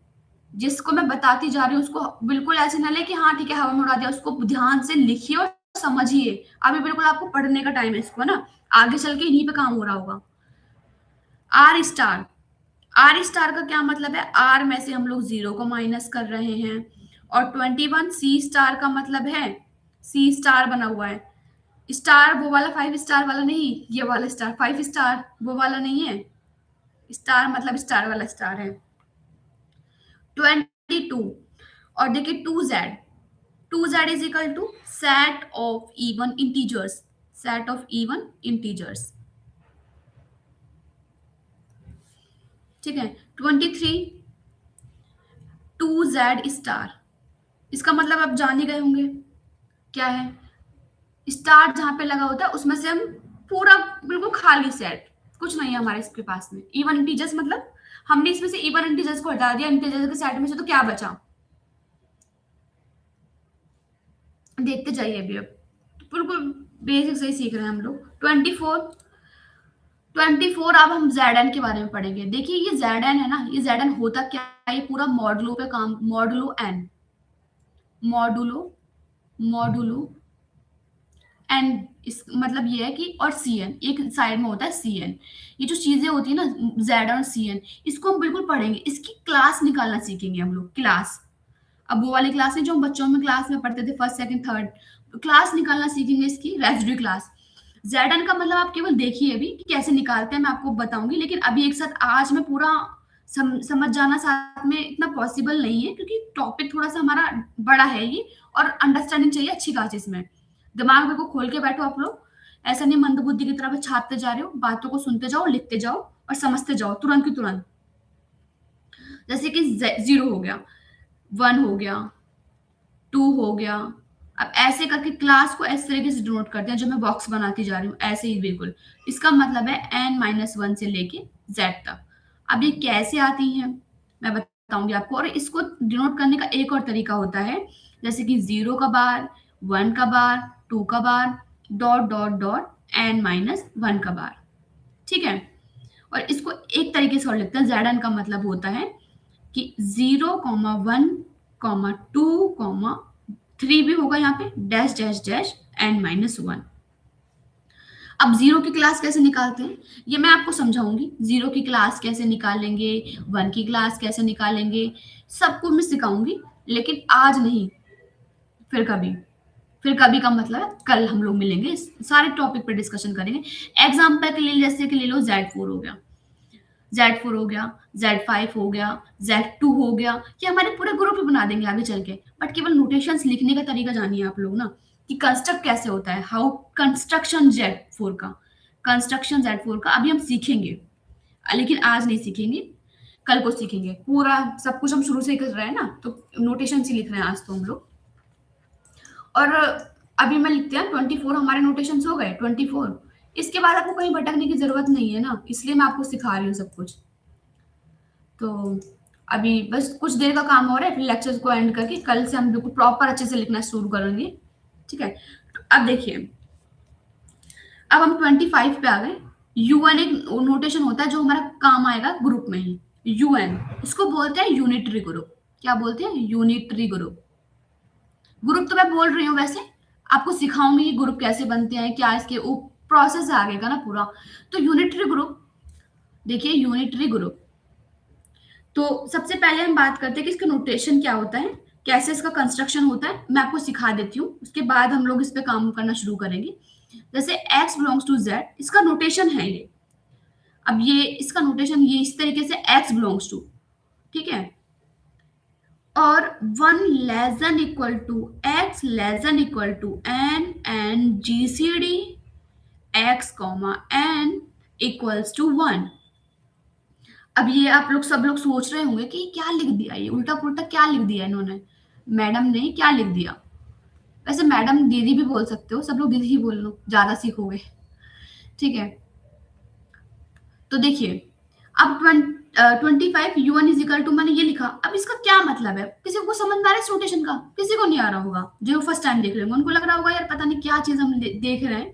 जिसको मैं बताती जा रही हूँ उसको बिल्कुल ऐसे ना ले कि हाँ ठीक है हवा में उड़ा दिया, उसको ध्यान से लिखिए और समझिए। अभी बिल्कुल आपको पढ़ने का टाइम है इसको ना, आगे चल के इन्हीं पे काम हो रहा होगा। आर स्टार, आर स्टार का क्या मतलब है, आर में से हम लोग 0 को माइनस कर रहे हैं, और 21 सी स्टार का मतलब है, सी स्टार बना हुआ है, स्टार वो वाला 5 स्टार वाला नहीं, ये वाला स्टार 5 स्टार वो वाला नहीं है, स्टार मतलब स्टार वाला स्टार है। 22, और देखिए 2z is equal to set of even integers, set of even integers, ठीक है। 23 2z स्टार, इसका मतलब आप जान ही गए होंगे क्या है, स्टार जहां पे लगा होता है उसमें से हम पूरा बिल्कुल खाली सेट, कुछ नहीं है हमारे इसके पास में। इवन इंटीजर्स मतलब हमने इसमें से इवन इंटीजर्स को हटा दिया, इंटीजर्स के सेट में से तो क्या बचा, देखते जाइए अभी। अब बिल्कुल बेसिक से ही सीख रहे हैं हम लोग। 24 अब हम Zn के बारे में पढ़ेंगे। देखिए ये Zn है ना, ये Zn होता क्या है, ये पूरा मॉडुलो पे काम, मॉडुलो n, मॉडुलो एन, इस मतलब ये है कि, और Cn एक साइड में होता है Cn। ये जो चीजें होती है ना Zn और Cn, इसको हम बिल्कुल पढ़ेंगे, इसकी क्लास निकालना सीखेंगे हम लोग, क्लास। अब वो वाली क्लास है जो हम बच्चों में क्लास में पढ़ते थे, फर्स्ट सेकंड थर्ड, क्लास निकालना सीखेंगे इसकी, रेसिड्यू क्लास। Zn का मतलब आप केवल देखिए अभी कि कैसे निकालते हैं, मैं आपको बताऊंगी, लेकिन अभी एक साथ आज में पूरा समझ जाना साथ में इतना पॉसिबल नहीं है, क्योंकि टॉपिक थोड़ा सा हमारा बड़ा है ये, और अंडरस्टैंडिंग चाहिए अच्छी खासी इसमें। दिमाग में को खोल के बैठो आप लोग, ऐसा नहीं मंदबुद्धि की तरह छापते जा रहे हो, बातों को सुनते जाओ, लिखते जाओ और समझते जाओ तुरंत की तुरंत। जैसे कि 0 हो गया, 1 हो गया, 2 हो गया। अब ऐसे करके क्लास को इस तरीके से डिनोट करते हैं, जो मैं बॉक्स बनाती जा रही हूँ ऐसे ही बिल्कुल। इसका मतलब है n-1 से लेके z तक। अब ये कैसे आती हैं मैं बताऊंगी आपको। और इसको डिनोट करने का एक और तरीका होता है, जैसे कि 0 का बार, 1 का बार, 2 का बार, डॉट डॉट डॉट n-1 का बार। ठीक है। और इसको एक तरीके से और लिखते हैं, zn का मतलब होता है कि 0,1,2,3 भी होगा यहाँ पे, डैश डैश डैश n-1। अब 0 की क्लास कैसे निकालते हैं ये मैं आपको समझाऊंगी। 0 की क्लास कैसे निकालेंगे, 1 की क्लास कैसे निकालेंगे, सबको मैं सिखाऊंगी, लेकिन आज नहीं, फिर कभी। फिर कभी का मतलब है कल हम लोग मिलेंगे, इस सारे टॉपिक पर डिस्कशन करेंगे। एग्जाम्पल के लिए जैसे कि ले लो Z4 हो गया, Z4 हो गया, Z5 हो गया, Z2 हो गया, ये हमारे पूरे ग्रुप ही बना देंगे आगे चल के। बट केवल नोटेशंस लिखने का तरीका जानिए आप लोग ना, कि कंस्ट्रक्ट कैसे होता है, हाउ कंस्ट्रक्शन Z4 का, कंस्ट्रक्शन Z4 का अभी हम सीखेंगे, लेकिन आज नहीं सीखेंगे, कल को सीखेंगे। पूरा सब कुछ हम शुरू से ही कर रहे हैं ना, तो नोटेशन ही लिख रहे हैं आज तो हम लोग। और अभी मैं लिखते हैं 24, हमारे नोटेशंस हो गए 24। इसके बाद आपको कहीं भटकने की जरूरत नहीं है ना, इसलिए मैं आपको सिखा रही हूँ सब कुछ। तो अभी बस कुछ देर का काम हो रहा है, फिर लेक्चर को एंड करके कल से हम बिल्कुल प्रॉपर अच्छे से लिखना शुरू करेंगे। ठीक है। तो अब देखिए, अब हम 25 पे आ गए। UN एक नोटेशन होता है जो हमारा काम आएगा ग्रुप में ही। UN इसको बोलते हैं यूनिटरी ग्रुप। क्या बोलते हैं? Unitary group. ग्रुप तो मैं बोल रही हूँ, वैसे आपको सिखाऊंगी कि ग्रुप कैसे बनते हैं, क्या इसके प्रोसेस आगे का ना पूरा। तो यूनिटरी ग्रुप, देखिए यूनिटरी ग्रुप, तो सबसे पहले हम बात करते हैं कि इसका नोटेशन क्या होता है, कैसे इसका कंस्ट्रक्शन होता है, मैं आपको सिखा देती हूँ, उसके बाद हम लोग इस पे काम करना शुरू करेंगे। जैसे x बिलोंग्स टू z, इसका नोटेशन है ये। अब ये इसका नोटेशन ये इस तरीके से x बिलोंग्स टू, ठीक है, और 1 less than equal to x less than equal to n and GCD x comma n equals to 1। अब ये आप लोग सब लोग सोच रहे होंगे कि क्या लिख दिया, ये उल्टा पुल्टा क्या लिख दिया इन्होंने, मैडम ने क्या लिख दिया। वैसे मैडम दीदी भी बोल सकते हो, सब लोग दीदी ही बोल लो, ज्यादा सीखोगे। ठीक है। तो देखिए, अब 25 UN इज इक्वल टू, मैंने ये लिखा। अब इसका क्या मतलब है, किसी को समझ में आ रहा है इस नोटेशन का? किसी को नहीं आ रहा होगा, जो फर्स्ट टाइम देख रहे होंगे उनको लग रहा होगा यार पता नहीं क्या चीज हम देख रहे हैं।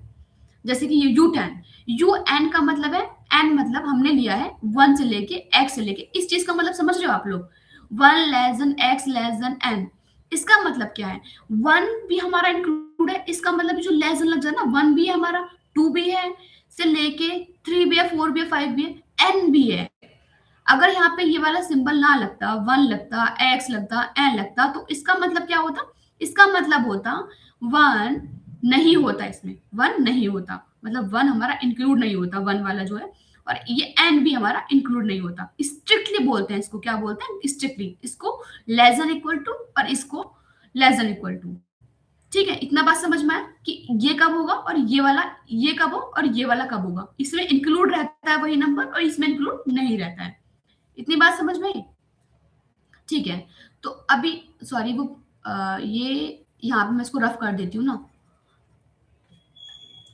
जैसे कि ये UN का मतलब है, n मतलब हमने लिया है 1 से लेके x से लेके, इस चीज का मतलब समझ रहे हो आप लोग? 1 less then x less then n, इसका मतलब क्या है? 1 भी हमारा इंक्लूड है, इसका मतलब जो लेस देन लग जाए ना, 1 भी है हमारा, 2 भी है, से लेके 3 भी है, 4 भी है, 5 भी है, n भी है। अगर यहाँ पे ये वाला सिंबल ना लगता, 1 लगता, x लगता, n लगता, तो इसका मतलब क्या होता? इसका मतलब होता 1 नहीं होता, इसमें 1 नहीं होता, मतलब 1 हमारा इंक्लूड नहीं होता, 1 वाला जो है, और ये n भी हमारा इंक्लूड नहीं होता। स्ट्रिक्टली बोलते हैं इसको, क्या बोलते हैं? स्ट्रिक्टली, इसको लेस देन इक्वल टू और इसको लेस देन इक्वल टू। ठीक है, इतना बात समझ में आया कि ये कब होगा और ये वाला, ये कब हो और ये वाला कब होगा, इसमें इंक्लूड रहता है वही नंबर और इसमें इंक्लूड नहीं रहता है। इतनी बात समझ में आई? ठीक है। तो अभी सॉरी, वो ये यहाँ पे मैं इसको रफ कर देती हूँ ना,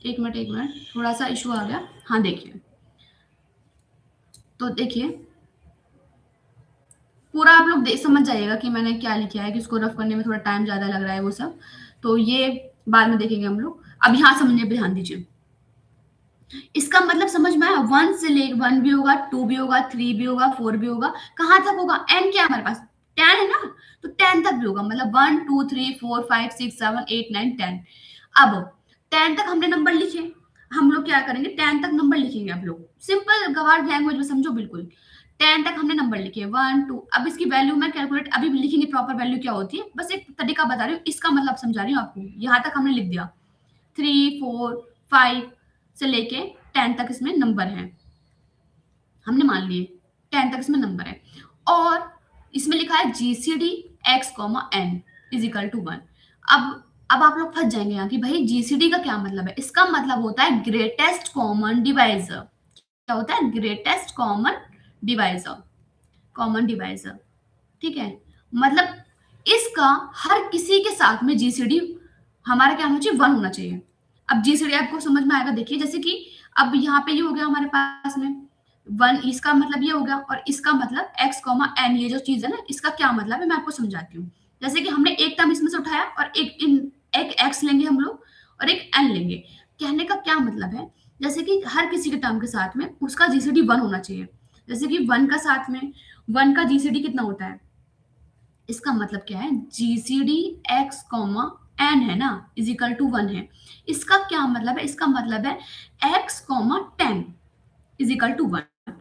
एक मिनट, थोड़ा सा इशू आ गया। हाँ देखिए, तो देखिए पूरा आप लोग समझ जाइएगा कि मैंने क्या लिखा है, कि इसको रफ करने में थोड़ा टाइम ज्यादा लग रहा है वो सब, तो ये बाद में देखेंगे हम लोग। अब यहाँ समझने पे ध्यान दीजिए। इसका मतलब समझ में आया? 1 से ले 1 भी होगा, 2 भी होगा, 3 भी होगा, 4 भी होगा, कहाँ तक होगा? n क्या है हमारे पास? 10 है ना, तो 10 तक भी होगा, मतलब 1 2 3 4 5 6 7 8 9 10। अब 10 तक हमने नंबर लिखे, हम लोग क्या करेंगे, 10 तक नंबर लिखेंगे। आप लोग सिंपल गवार लैंग्वेज में समझो बिल्कुल। 10 तक हमने नंबर लिखे 1 2, अब इसकी वैल्यू मैं कैलकुलेट अभी लिखेंगे, प्रॉपर वैल्यू क्या होती है, बस एक तरीका बता रही हूँ, इसका मतलब समझा रही हूँ आपको। यहाँ तक हमने लिख दिया 3 4 5 से लेके 10 तक इसमें नंबर है, हमने मान लिए 10 तक इसमें नंबर है, और इसमें लिखा है GCD x, n is equal to 1। अब अब आप लोग फंस जाएंगे यहाँ कि भाई जीसीडी का क्या मतलब है। इसका मतलब होता है ग्रेटेस्ट कॉमन डिवाइजर। क्या होता है? Greatest common divisor. ठीक है, मतलब इसका हर किसी के साथ में जीसीडी हमारा क्या होना चाहिए? 1 होना चाहिए। अब जीसीडी आपको समझ में आएगा, देखिए जैसे कि अब यहाँ पे ये हो गया हमारे पास में 1, इसका मतलब ये हो गया, और इसका मतलब x कॉमा एन, ये जो चीज है ना, इसका क्या मतलब है मैं आपको समझाती हूँ। जैसे कि हमने एक टर्म इसमें से उठाया और एक x लेंगे हम लोग और एक n लेंगे। कहने का क्या मतलब है, जैसे कि हर किसी के टर्म के साथ में उसका जीसीडी 1 होना चाहिए। जैसे कि 1 का साथ में 1 का जीसीडी कितना होता है? इसका मतलब क्या है? जीसीडी x कॉमा एन है ना, इज इक्वल टू 1 है। इसका क्या मतलब है? इसका मतलब है x comma 10 is equal to 1।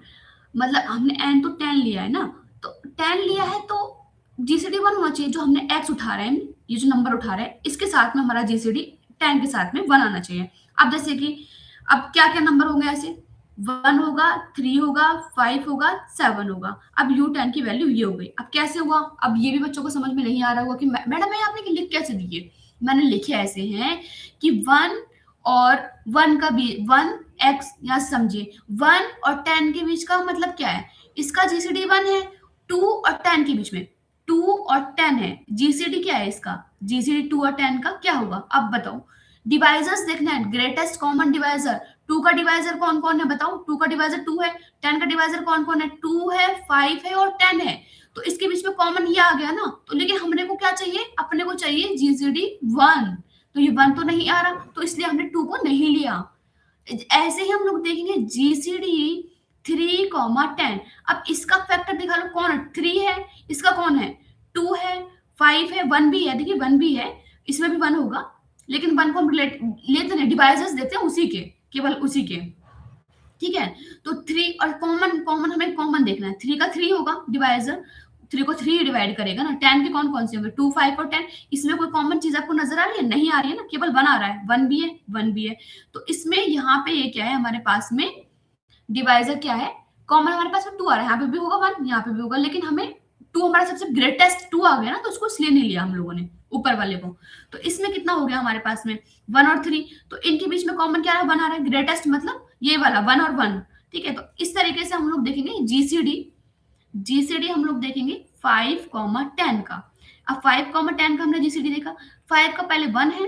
मतलब हमने n तो 10 लिया है ना, तो 10 लिया है तो जीसीडी 1 होना चाहिए। जो हमने x उठा रहे हैं, ये जो नंबर उठा रहे हैं, इसके साथ में हमारा जीसीडी 10 के साथ में 1 आना चाहिए। अब जैसे कि अब क्या क्या नंबर होंगे ऐसे? 1 होगा, 3 होगा, 5 होगा, 7 होगा। अब U10 की वैल्यू ये हो गई। अब कैसे हुआ? अब ये भी बच्चों को समझ में नहीं आ रहा होगा कि मैडम ये आपने लिख कैसे दिए। मैंने लिखे ऐसे हैं कि 1 और 1 का भी 1 x, या समझिए 1 और 10 के बीच का मतलब क्या है? इसका जीसीडी 1 है। 2 और 10 के बीच में 2 और 10 है, जीसीडी क्या है इसका? जीसीडी 2 और 10 का क्या होगा? अब बताओ। डिवाइजर्स देखना है, ग्रेटेस्ट कॉमन डिवाइजर। 2 का डिवाइजर कौन कौन है बताओ? 2 का डिवाइजर 2 है। 10 का डिवाइजर कौन कौन है? 2 है, 5 है और 10 है। तो इसके बीच में कॉमन ये आ गया ना, तो लेकिन हमने को क्या चाहिए? अपने को चाहिए जीसीडी 1। तो ये 1 तो नहीं आ रहा, तो इसलिए हमने 2 को नहीं लिया। ऐसे ही हम लोग देखेंगे जीसीडी 3,10। अब इसका फैक्टर दिखा लो, कौन है? 3 है, इसका कौन है? 2 है, 5 है, 1 भी है। देखिए 1 भी है, इसमें भी 1 होगा, लेकिन 1 को हम लेते नहीं, डिवाइजर्स देते हैं उसी के, केवल उसी के। ठीक है, तो 3 और कॉमन कॉमन हमें कॉमन देखना है। 3 का 3 होगा डिवाइजर, 3 को 3 डिवाइड करेगा ना। 10 के कौन कौन से होंगे? 2, 5 और 10। इसमें कोई कॉमन चीज आपको नजर आ रही है? नहीं आ रही है ना, केवल 1 आ रहा है। 1 भी है, 1 भी है। तो इसमें यहाँ पे ये क्या है हमारे पास में? डिवाइजर क्या है? कॉमन हमारे पास में 2 आ रहा है, यहाँ पे भी होगा 1, यहाँ पे भी होगा, लेकिन हमें 2 हमारा सबसे ग्रेटेस्ट 2 आ गया ना, तो उसको इसलिए नहीं लिया हम लोगों ने ऊपर वाले को। तो इसमें कितना हो गया हमारे पास में? 1 और 3। तो इनके बीच में कॉमन क्या है? 1 आ रहा है। ग्रेटेस्ट मतलब ये वाला 1 और 1। ठीक है, तो इस तरीके से हम लोग देखेंगे जीसीडी। जीसीडी हम लोग देखेंगे 5,10 का। अब 5,10 का हमने जीसीडी देखा। 5 का पहले 1 है,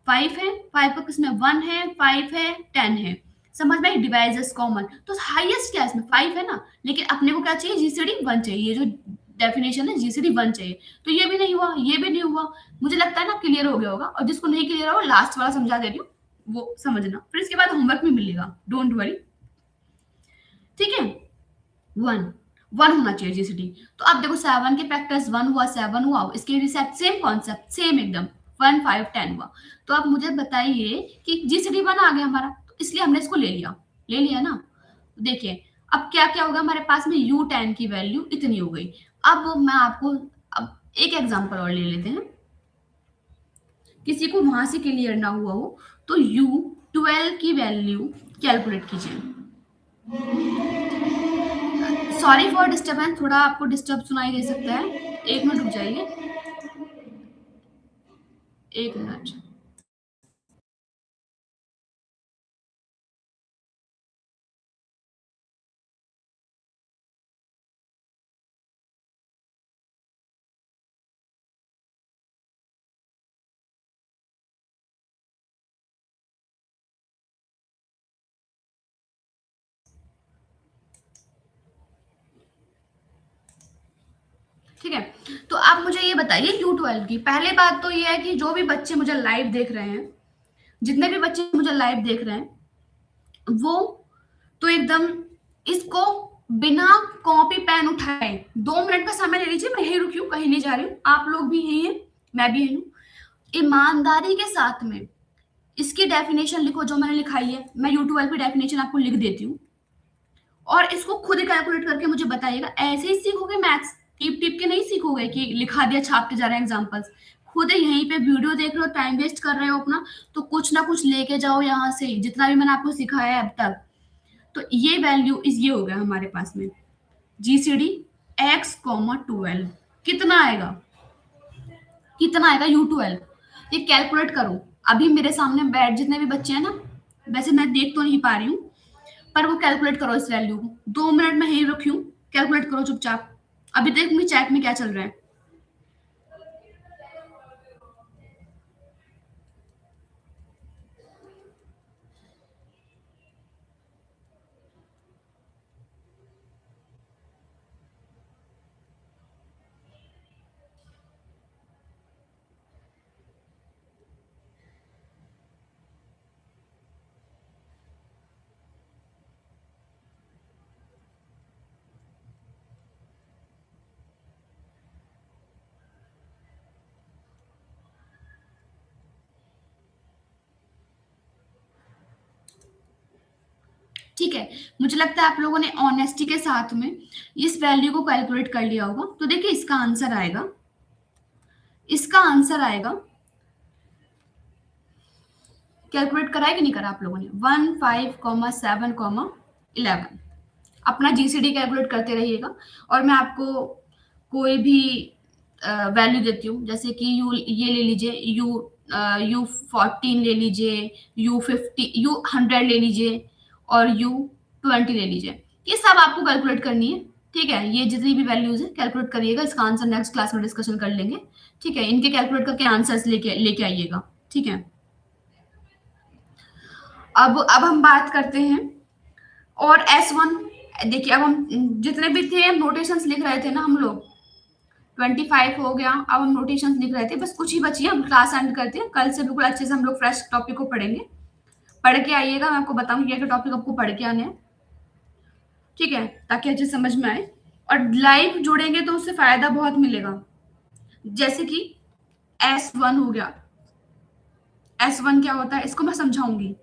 5 है, 5 का किसमें? 1 है, 5 है, 10 है। समझ में? डिवाइजर्स कॉमन, तो हाईएस्ट क्या है इसमें? 5 है ना, लेकिन अपने को क्या चाहिए? जीसीडी 1 चाहिए। ये जो डेफिनेशन है, जीसीडी 1 चाहिए। तो ये भी नहीं हुआ, ये भी नहीं हुआ। मुझे लगता है ना क्लियर हो गया होगा, और जिसको नहीं क्लियर होगा लास्ट वाला समझा दे रही हूँ, वो समझना, फिर इसके बाद होमवर्क में मिलेगा, डोंट वरी। ठीक है, 1 होना चाहिए जीसीडी। तो अब देखो 7 के फैक्टर्स 1 हुआ, 7 हुआ, इसके भी सेम कॉन्सेप्ट, सेम एकदम 1, 5, 10 हुआ। तो आप मुझे बताइए कि जीसीडी 1 आ गया हमारा, तो इसलिए हमने इसको ले लिया ना। तो देखिए अब क्या क्या होगा हमारे पास में? U10 की वैल्यू इतनी हो गई। अब मैं आपको अब एक एग्जांपल और ले लेते हैं, किसी को वहां से क्लियर ना हुआ हो तो U12 की वैल्यू कैलकुलेट कीजिए। सॉरी फॉर डिस्टर्बेंस, थोड़ा आपको डिस्टर्ब सुनाई दे सकता है, 1 मिनट रुक जाइए, 1 मिनट। ठीक है, तो आप मुझे ये बताइए U12 की। पहले बात तो ये है कि जो भी बच्चे मुझे लाइव देख रहे हैं, जितने भी बच्चे मुझे लाइव देख रहे हैं, वो तो एकदम इसको बिना कॉपी पेन उठाए 2 मिनट का समय ले लीजिए। मैं यही रुकी हूँ, कहीं नहीं जा रही हूँ, आप लोग भी यही हैं, मैं भी यही हूँ। ईमानदारी के साथ में इसकी डेफिनेशन लिखो जो मैंने लिखाई है। मैं U12 की डेफिनेशन आपको लिख देती हूँ, और इसको खुद कैलकुलेट करके मुझे बताइएगा। ऐसे ही सीखोगे मैथ्स, टिप टिप के नहीं सीखोगे कि लिखा दिया छापते जा रहे हैं एग्जांपल्स। खुद यहीं पे वीडियो देख रहे हो, टाइम वेस्ट कर रहे हो अपना, तो कुछ ना कुछ लेके जाओ यहाँ से, जितना भी मैंने आपको सिखाया है अब तक। तो ये वैल्यू इस ये हो गया हमारे पास में जीसीडी x, 12 कितना आएगा? कितना आएगा U12? ये कैलकुलेट करो। अभी मेरे सामने बैठ जितने भी बच्चे हैं ना, वैसे मैं देख तो नहीं पा रही हूँ, पर वो कैलकुलेट करो इस वैल्यू को। 2 मिनट में यहीं रुकी हूँ, कैलकुलेट करो चुपचाप। अभी देखूंगी चैट में क्या चल रहा है। ठीक है, मुझे लगता है आप लोगों ने ऑनेस्टी के साथ में इस वैल्यू को कैलकुलेट कर लिया होगा। तो देखिए इसका आंसर आएगा, कैलकुलेट करा है कि नहीं करा आप लोगों ने? 15,7,11। अपना जीसीडी कैलकुलेट करते रहिएगा और मैं आपको कोई भी वैल्यू देती हूँ, जैसे कि यू ये ले लीजिए, U14 ले लीजिए, U100 ले लीजिए और U20 ले लीजिए। ये सब आपको कैलकुलेट करनी है। ठीक है, ये जितनी भी वैल्यूज है कैलकुलेट करिएगा। इसका आंसर नेक्स्ट क्लास में डिस्कशन कर लेंगे। ठीक है, इनके कैलकुलेट करके आंसर्स लेके लेके आइएगा। ठीक है, अब हम बात करते हैं और S1। देखिए, अब हम जितने भी थे नोटेशंस लिख रहे थे ना हम लोग, 25 हो गया। अब हम नोटेशंस लिख रहे थे, बस कुछ ही बची है, हम क्लास एंड करते हैं। कल से बिल्कुल अच्छे से हम लोग फ्रेश टॉपिक को पढ़ेंगे। पढ़ के आइएगा, मैं आपको बताऊंगी क्या टॉपिक आपको पढ़ के आने हैं। ठीक है, ताकि अच्छे समझ में आए और लाइव जुड़ेंगे तो उससे फायदा बहुत मिलेगा। जैसे कि S1 हो गया। S1 क्या होता है इसको मैं समझाऊंगी,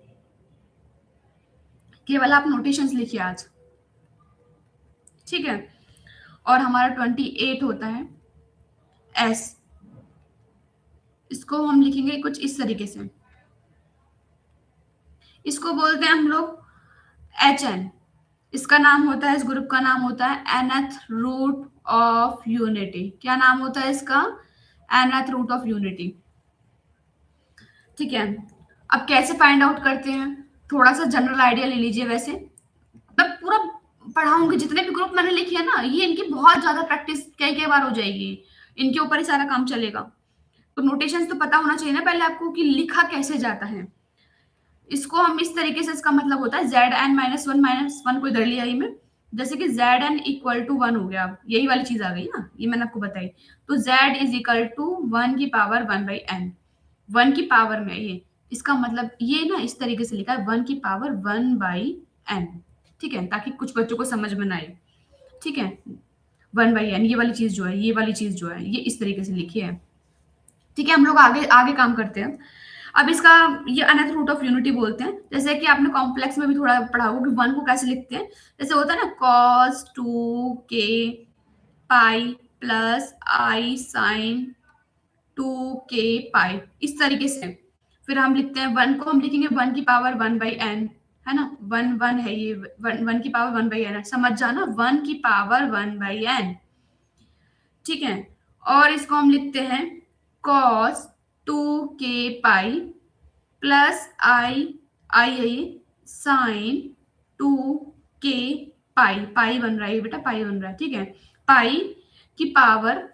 केवल आप नोटेशंस लिखिए आज। ठीक है, और हमारा 28 होता है S। इसको हम लिखेंगे कुछ इस तरीके से, इसको बोलते हैं हम लोग HN। इसका नाम होता है, इस ग्रुप का नाम होता है nth रूट ऑफ यूनिटी। क्या नाम होता है इसका? nth root of unity. ठीक है, अब कैसे फाइंड आउट करते हैं, थोड़ा सा जनरल आइडिया ले लीजिए। वैसे मैं पूरा पढ़ाऊंगी, जितने भी ग्रुप मैंने लिखे हैं ना, ये इनकी बहुत ज्यादा प्रैक्टिस कई कई बार हो जाएगी, इनके ऊपर ही सारा काम चलेगा। तो नोटेशन तो पता होना चाहिए ना पहले आपको कि लिखा कैसे जाता है। इसको हम इस तरीके से, इसका मतलब होता है Zn -1 को इधर लिया ही मैं, जैसे कि Zn इक्वल टू 1 हो गया। अब यही वाली चीज आ गई ना, ये मैंने आपको बताई। तो Z इज इक्वल टू 1 की पावर 1/n। 1 की पावर में ये, इसका मतलब ये ना इस तरीके से लिखा है 1 की पावर 1/n। ठीक है, ताकि कुछ बच्चों को समझ में ना आए। ठीक है, 1/n ये वाली चीज जो है, ये वाली चीज जो है, ये इस तरीके से लिखी है। ठीक है, हम लोग आगे आगे काम करते हैं। अब इसका ये अनथ रूट ऑफ यूनिटी बोलते हैं। जैसे कि आपने कॉम्प्लेक्स में भी थोड़ा पढ़ा होगा कि 1 को कैसे लिखते हैं। जैसे होता है ना cos 2k pi plus I sine 2k पाई, इस तरीके से। फिर हम लिखते हैं 1 को, हम लिखेंगे 1 की पावर 1/n, है ना। 1 है ये, 1 की पावर 1/n है, समझ जाना, 1 की पावर 1/n। ठीक है, और इसको हम लिखते हैं cos 2k पाई प्लस आई आई है ये साइन 2k पाई। पाई बन रहा है बेटा, पाई बन रहा है। ठीक है, पाई की पावर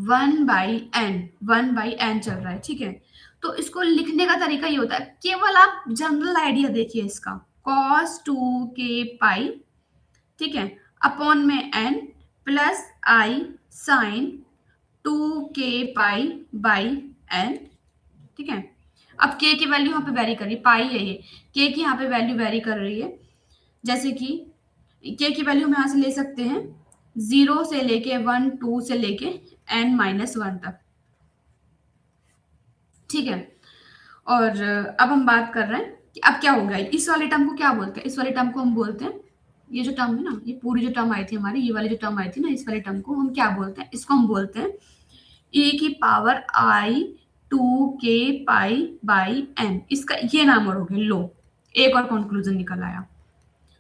1/n, 1/n चल रहा है। ठीक है, तो इसको लिखने का तरीका ये होता है, केवल आप जनरल आइडिया देखिए इसका, cos 2k पाई, ठीक है, अपॉन में n plus I sine 2k pi by n। ठीक है, अब k की वैल्यू यहाँ पे वेरी कर रही है, पाई है ये, k की यहाँ पे वैल्यू वेरी कर रही है। जैसे कि k की वैल्यू हम यहाँ से ले सकते हैं 0 से लेके 1, 2 से लेके n-1 तक। ठीक है, और अब हम बात कर रहे हैं कि अब क्या होगा। इस वाले टर्म को क्या बोलते हैं? इस वाले टर्म को हम बोलते हैं, ये जो टर्म है ना, ये पूरी जो टर्म आई थी हमारी, ये वाली जो टर्म आई थी ना, इस वाले टर्म को हम क्या बोलते हैं? इसको हम बोलते हैं e की power i 2k pi by n। इसका ये नाम और हो गया। लो, एक और कंक्लूजन निकल आया,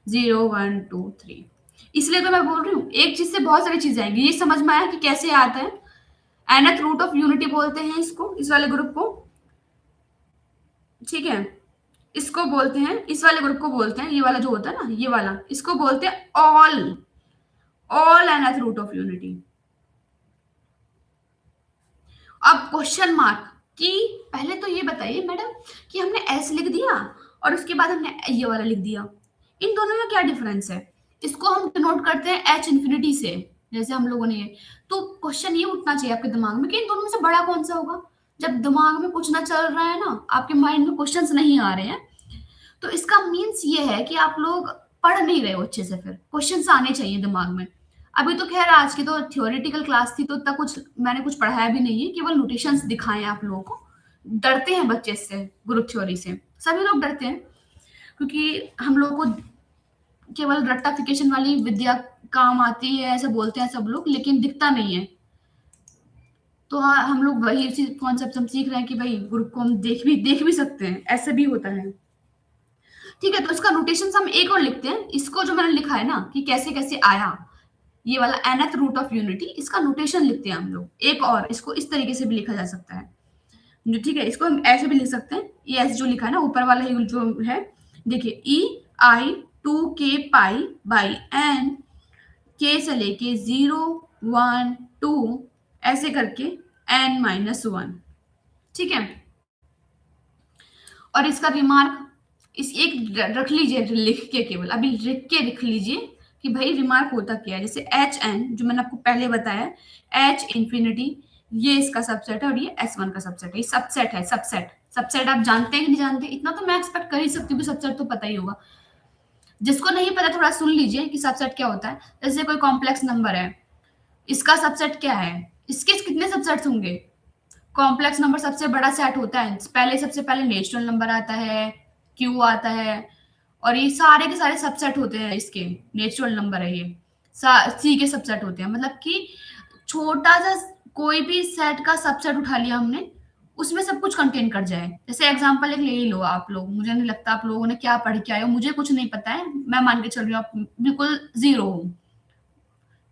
0, 1, 2, 3। इसलिए तो मैं बोल रही हूँ, एक चीज से बहुत सारी चीजें आएंगी। ये समझ में आया कि कैसे आता है nth रूट ऑफ यूनिटी बोलते हैं इसको, इस वाले ग्रुप को, ठीक है। इसको बोलते हैं, इस वाले ग्रुप को बोलते हैं, ये वाला जो होता है ना, ये वाला, इसको बोलते हैं all nth root of unity. अब क्वेश्चन मार्क कि पहले तो ये बताइए मैडम कि हमने एस लिख दिया और उसके बाद हमने ये वाला लिख दिया, इन दोनों में क्या डिफरेंस है? इसको हम डिनोट करते हैं एच इन्फिनिटी से, जैसे हम लोगों ने ये। तो क्वेश्चन ये उठना चाहिए आपके दिमाग में कि इन दोनों में से बड़ा कौन सा होगा। जब दिमाग में कुछ ना चल रहा है ना, आपके माइंड में क्वेश्चंस नहीं आ रहे हैं, तो इसका मीन्स ये है कि आप लोग पढ़ नहीं रहे हो अच्छे से, फिर क्वेश्चंस आने चाहिए दिमाग में। अभी तो खैर आज की तो थ्योरेटिकल क्लास थी, तो इतना कुछ मैंने कुछ पढ़ाया भी नहीं है, केवल नोटेशंस दिखाए आप लोगों को। डरते हैं बच्चे से, ग्रुप थ्योरी से सभी लोग डरते हैं, क्योंकि हम लोग को केवल रट्टाफिकेशन वाली विद्या काम आती है ऐसे बोलते हैं सब लोग, लेकिन दिखता नहीं है। तो हाँ, हम लोग वही इसी कॉन्सेप्ट हम सीख रहे हैं कि भाई ग्रुप को हम देख भी सकते हैं, ऐसे भी होता है। ठीक है, तो इसका नोटेशन हम एक और लिखते हैं, इसको जो मैंने लिखा है ना कि कैसे कैसे आया ये वाला nth रूट ऑफ यूनिटी, इसका नोटेशन लिखते हैं हम लोग एक और। इसको इस तरीके से भी लिखा जा सकता है, जो ठीक है, इसको हम ऐसे भी लिख सकते हैं। ये ऐसे जो लिखा है ना ऊपर वाला ही जो है, देखिए ei2k pi by n, k से लेके 0 1 2 ऐसे करके n-1, ठीक है। और इसका रिमार्क इस एक रख लीजिए लिख के, केवल अभी लिख के लिख लीजिए कि भाई रिमार्क होता क्या है। जैसे एच एन जो मैंने आपको पहले बताया, एच इन्फिनिटी ये इसका सबसेट है और ये S1 का सबसेट है। ये सबसेट है, सबसेट आप जानते हैं कि नहीं जानते, इतना तो मैं एक्सपेक्ट कर ही सकती हूँ, सबसेट तो पता ही होगा। जिसको नहीं पता थोड़ा सुन लीजिए कि सबसेट क्या होता है। जैसे कोई कॉम्प्लेक्स नंबर है, इसका सबसेट क्या है, इसके कितने सबसेट्स होंगे? कॉम्प्लेक्स नंबर सबसे बड़ा सेट होता है, पहले सबसे पहले नेचुरल नंबर आता है, क्यू आता है, और ये सारे के सारे सबसेट होते हैं इसके, नेचुरल नंबर है ये, सी के सबसेट होते हैं। मतलब कि छोटा सा कोई भी सेट का सबसेट उठा लिया हमने, उसमें सब कुछ कंटेन कर जाए। जैसे एग्जांपल एक ले ही लो आप लोग, मुझे नहीं लगता आप लोगों ने क्या पढ़ के आए हो, मुझे कुछ नहीं पता है, मैं मान के चल रही हूँ आप बिल्कुल जीरो हो।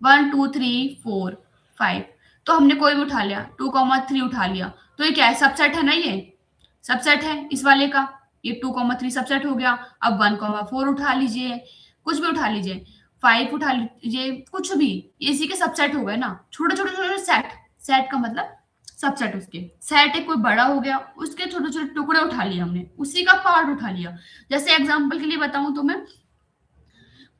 1 2 3 4 5, तो हमने कोई भी उठा लिया, 2,3 उठा लिया, तो ये क्या है, सबसेट है ना, ये सबसेट है इस वाले का, ये 2,3 सबसेट हो गया। अब 1,4 उठा लीजिए, कुछ भी उठा लीजिए, 5 उठा लीजिए, कुछ भी, ये इसी के सबसेट हो गए ना। छोटे छोटे छोटे सेट, सेट का मतलब सबसेट, उसके सेट एक कोई बड़ा हो गया, उसके छोटे छोटे टुकड़े उठा लिए हमने, उसी का पार्ट उठा लिया। जैसे एग्जाम्पल के लिए बताऊं तो मैं,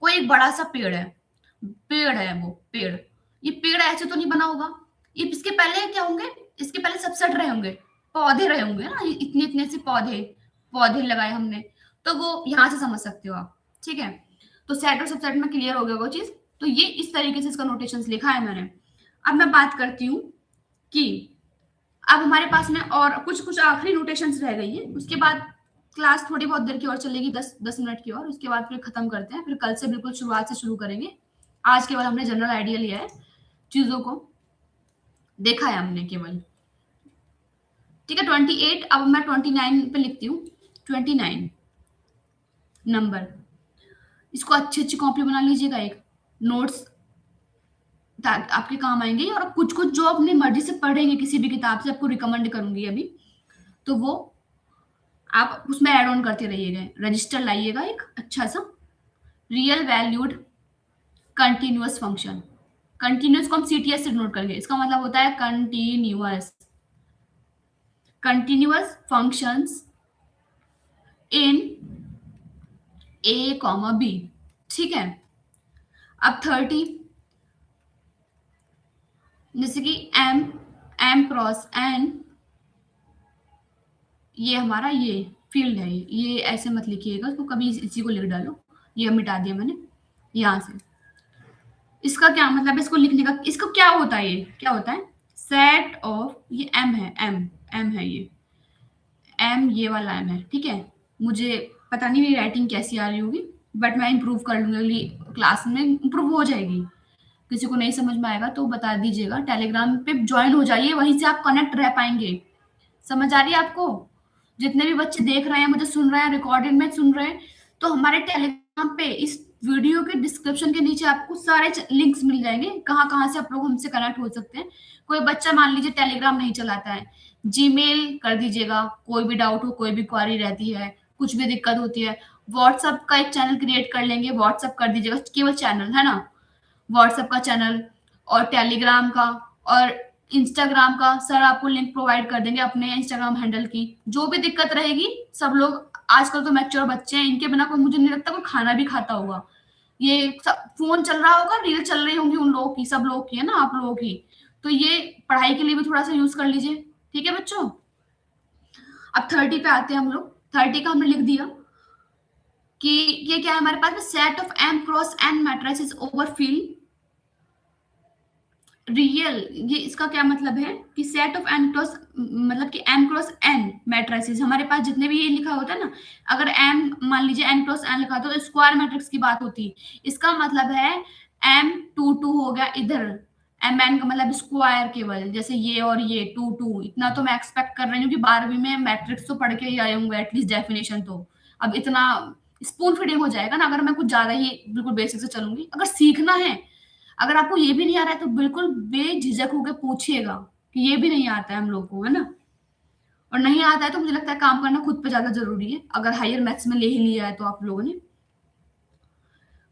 कोई एक बड़ा सा पेड़ है, वो पेड़, ये पेड़ ऐसे तो नहीं बना होगा, ये इसके पहले क्या होंगे, इसके पहले सबसेट रहे होंगे, पौधे रहे होंगे ना, इतने इतने से पौधे पौधे लगाए हमने, तो वो यहाँ से समझ सकते हो आप, ठीक है। तो सेट और सबसेट में क्लियर हो गया वो चीज। तो ये इस तरीके से इसका नोटेशन लिखा है मैंने। अब मैं बात करती हूँ कि अब हमारे पास में और कुछ कुछ आखिरी नोटेशंस रह गई है, उसके बाद क्लास थोड़ी बहुत देर की और चलेगी, 10 मिनट की और, उसके बाद फिर खत्म करते हैं, फिर कल से बिल्कुल शुरुआत से शुरू करेंगे। आज केवल हमने जनरल आइडिया लिया है, चीजों को देखा है हमने केवल, ठीक है। 28, अब मैं 29 पे लिखती हूँ, 29 नंबर, इसको अच्छी अच्छी कॉपी बना लीजिएगा, एक नोट्स आपके काम आएंगे। और कुछ कुछ जो अपनी मर्जी से पढ़ेंगे किसी भी किताब से, आपको रिकमेंड करूंगी अभी, तो वो आप उसमें ऐड ऑन करते रहिएगा। रजिस्टर लाइएगा एक अच्छा सा, real valued continuous function, continuous को हम CTS से नोट करेंगे, इसका मतलब होता है continuous functions in A, B, ठीक है। अब 30, जैसे कि m क्रॉस n, ये हमारा ये फील्ड है, ये ऐसे मत लिखिएगा उसको, कभी इसी को लिख डालो, ये मिटा दिया मैंने यहाँ से। इसका क्या मतलब है, इसको लिखने का, इसको क्या होता है, ये क्या होता है, सेट ऑफ, ये m है, m है, ये m, ये वाला m है, ठीक है। मुझे पता नहीं मेरी राइटिंग कैसी आ रही होगी, बट मैं इम्प्रूव कर लूंगी, अगली क्लास में इम्प्रूव हो जाएगी। किसी को नहीं समझ में आएगा तो बता दीजिएगा, टेलीग्राम पे ज्वाइन हो जाइए, वहीं से आप कनेक्ट रह पाएंगे। समझ आ रही है आपको? जितने भी बच्चे देख रहे हैं, मुझे सुन रहे हैं, रिकॉर्डिंग में सुन रहे हैं, तो हमारे टेलीग्राम पे इस वीडियो के डिस्क्रिप्शन के नीचे आपको सारे लिंक्स मिल जाएंगे, कहाँ कहाँ से आप लोग हमसे कनेक्ट हो सकते हैं। कोई बच्चा मान लीजिए टेलीग्राम नहीं चलाता है, जीमेल कर दीजिएगा, कोई भी डाउट हो, कोई भी क्वारी रहती है, कुछ भी दिक्कत होती है, व्हाट्सएप का एक चैनल क्रिएट कर लेंगे, व्हाट्सएप कर दीजिएगा, केवल चैनल है ना, व्हाट्सएप का चैनल और टेलीग्राम का और इंस्टाग्राम का सर आपको लिंक प्रोवाइड कर देंगे अपने इंस्टाग्राम हैंडल की। जो भी दिक्कत रहेगी, सब लोग आजकल तो मैच्योर बच्चे हैं, इनके बिना कोई मुझे नहीं लगता कोई खाना भी खाता होगा। ये सब फोन चल रहा होगा, रील चल रही होंगी उन लोगों की, सब लोगों की है ना, आप लोगों की। तो ये पढ़ाई के लिए भी थोड़ा सा यूज कर लीजिए, ठीक है बच्चों। अब 30 पे आते हैं हम लोग। 30 का हमने लिख दिया कि ये क्या है हमारे पास में, set of M cross N matrices over field real. ये इसका क्या मतलब है कि सेट ऑफ एन क्रॉस, मतलब कि एम क्रॉस एन मैट्रिसेस, हमारे पास जितने भी ये लिखा होता है ना, अगर एम मान लीजिए एन क्रॉस एन लिखा तो स्क्वायर मैट्रिक्स की बात होती। इसका मतलब है एम टू टू हो गया इधर, एम एन का मतलब स्क्वायर केवल, जैसे ये और ये टू टू। इतना तो मैं एक्सपेक्ट कर रही हूँ कि 12वीं में मैट्रिक्स तो पढ़ के ही आए होंगे एटलीस्ट डेफिनेशन तो। अब इतना स्पून फीडिंग हो जाएगा ना अगर मैं कुछ ज्यादा ही बिल्कुल बेसिक से चलूंगी। अगर सीखना है, अगर आपको ये भी नहीं आ रहा है तो बिल्कुल बेझिझक होकर पूछिएगा कि ये भी नहीं आता है हम लोग को, है ना। और नहीं आता है तो मुझे लगता है काम करना खुद पे ज्यादा जरूरी है, अगर हायर मैथ्स में ले ही लिया है तो आप लोगों ने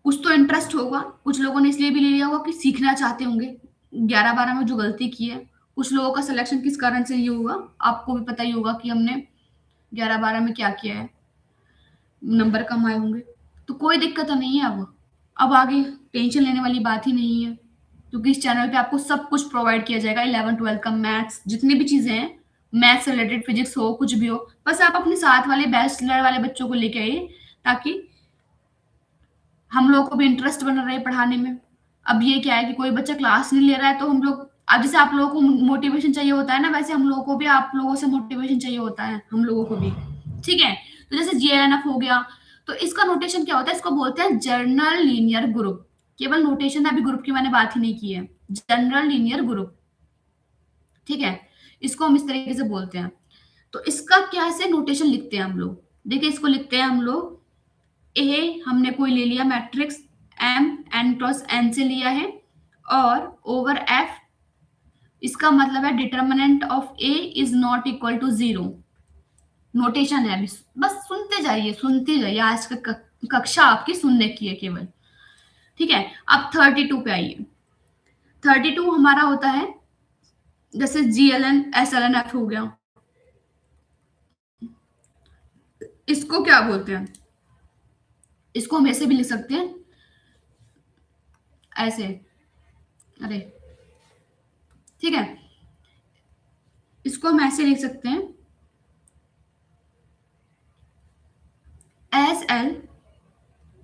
कुछ तो इंटरेस्ट होगा। कुछ लोगों ने इसलिए भी ले लिया होगा कि सीखना चाहते होंगे 11-12 में जो गलती की है। कुछ लोगों का सिलेक्शन किस कारण से ये होगा, आपको भी पता ही होगा कि हमने 11-12 में क्या किया है, नंबर कम आए होंगे। तो कोई दिक्कत नहीं है। अब आगे टेंशन लेने वाली बात ही नहीं है, क्योंकि इस चैनल पे आपको सब कुछ प्रोवाइड किया जाएगा। 11-12 का मैथ्स जितनी भी चीजें हैं, मैथ्स से रिलेटेड, फिजिक्स हो कुछ भी हो, बस आप अपने साथ वाले बैचलर वाले बच्चों को लेके आइए, ताकि हम लोगों को भी इंटरेस्ट बना रहे पढ़ाने में। अब ये क्या है कि कोई बच्चा क्लास नहीं ले रहा है तो हम लोग, अब जैसे आप लोगों को मोटिवेशन चाहिए होता है ना, वैसे हम लोगों को भी आप लोगों से मोटिवेशन चाहिए होता है, हम लोगों को भी। ठीक है, तो जैसे जीएलएनएफ हो गया, तो इसका नोटेशन क्या होता है, इसको बोलते हैं जर्नल लीनियर ग्रुप। केवल नोटेशन, अभी ग्रुप की मैंने बात ही नहीं की है, जनरल लीनियर ग्रुप। ठीक है, इसको हम इस तरीके से बोलते हैं। तो इसका क्या से नोटेशन लिखते हैं हम लोग, देखिए इसको लिखते हैं हम लोग, ए हमने कोई ले लिया matrix M N cross N से लिया है, और ओवर एफ, इसका मतलब है determinant of A is not equal to 0। Notation है अभी, बस सुनते जाइए सुनते जाइए, आज का कक्षा आपकी सुनने की है केवल। ठीक है, अब 32 पे आइए। 32 हमारा होता है जैसे जीएलएन एसएलएनएफ हो गया, इसको क्या बोलते हैं, इसको हम ऐसे भी लिख सकते हैं, ऐसे, अरे ठीक है, इसको हम ऐसे लिख सकते हैं, S L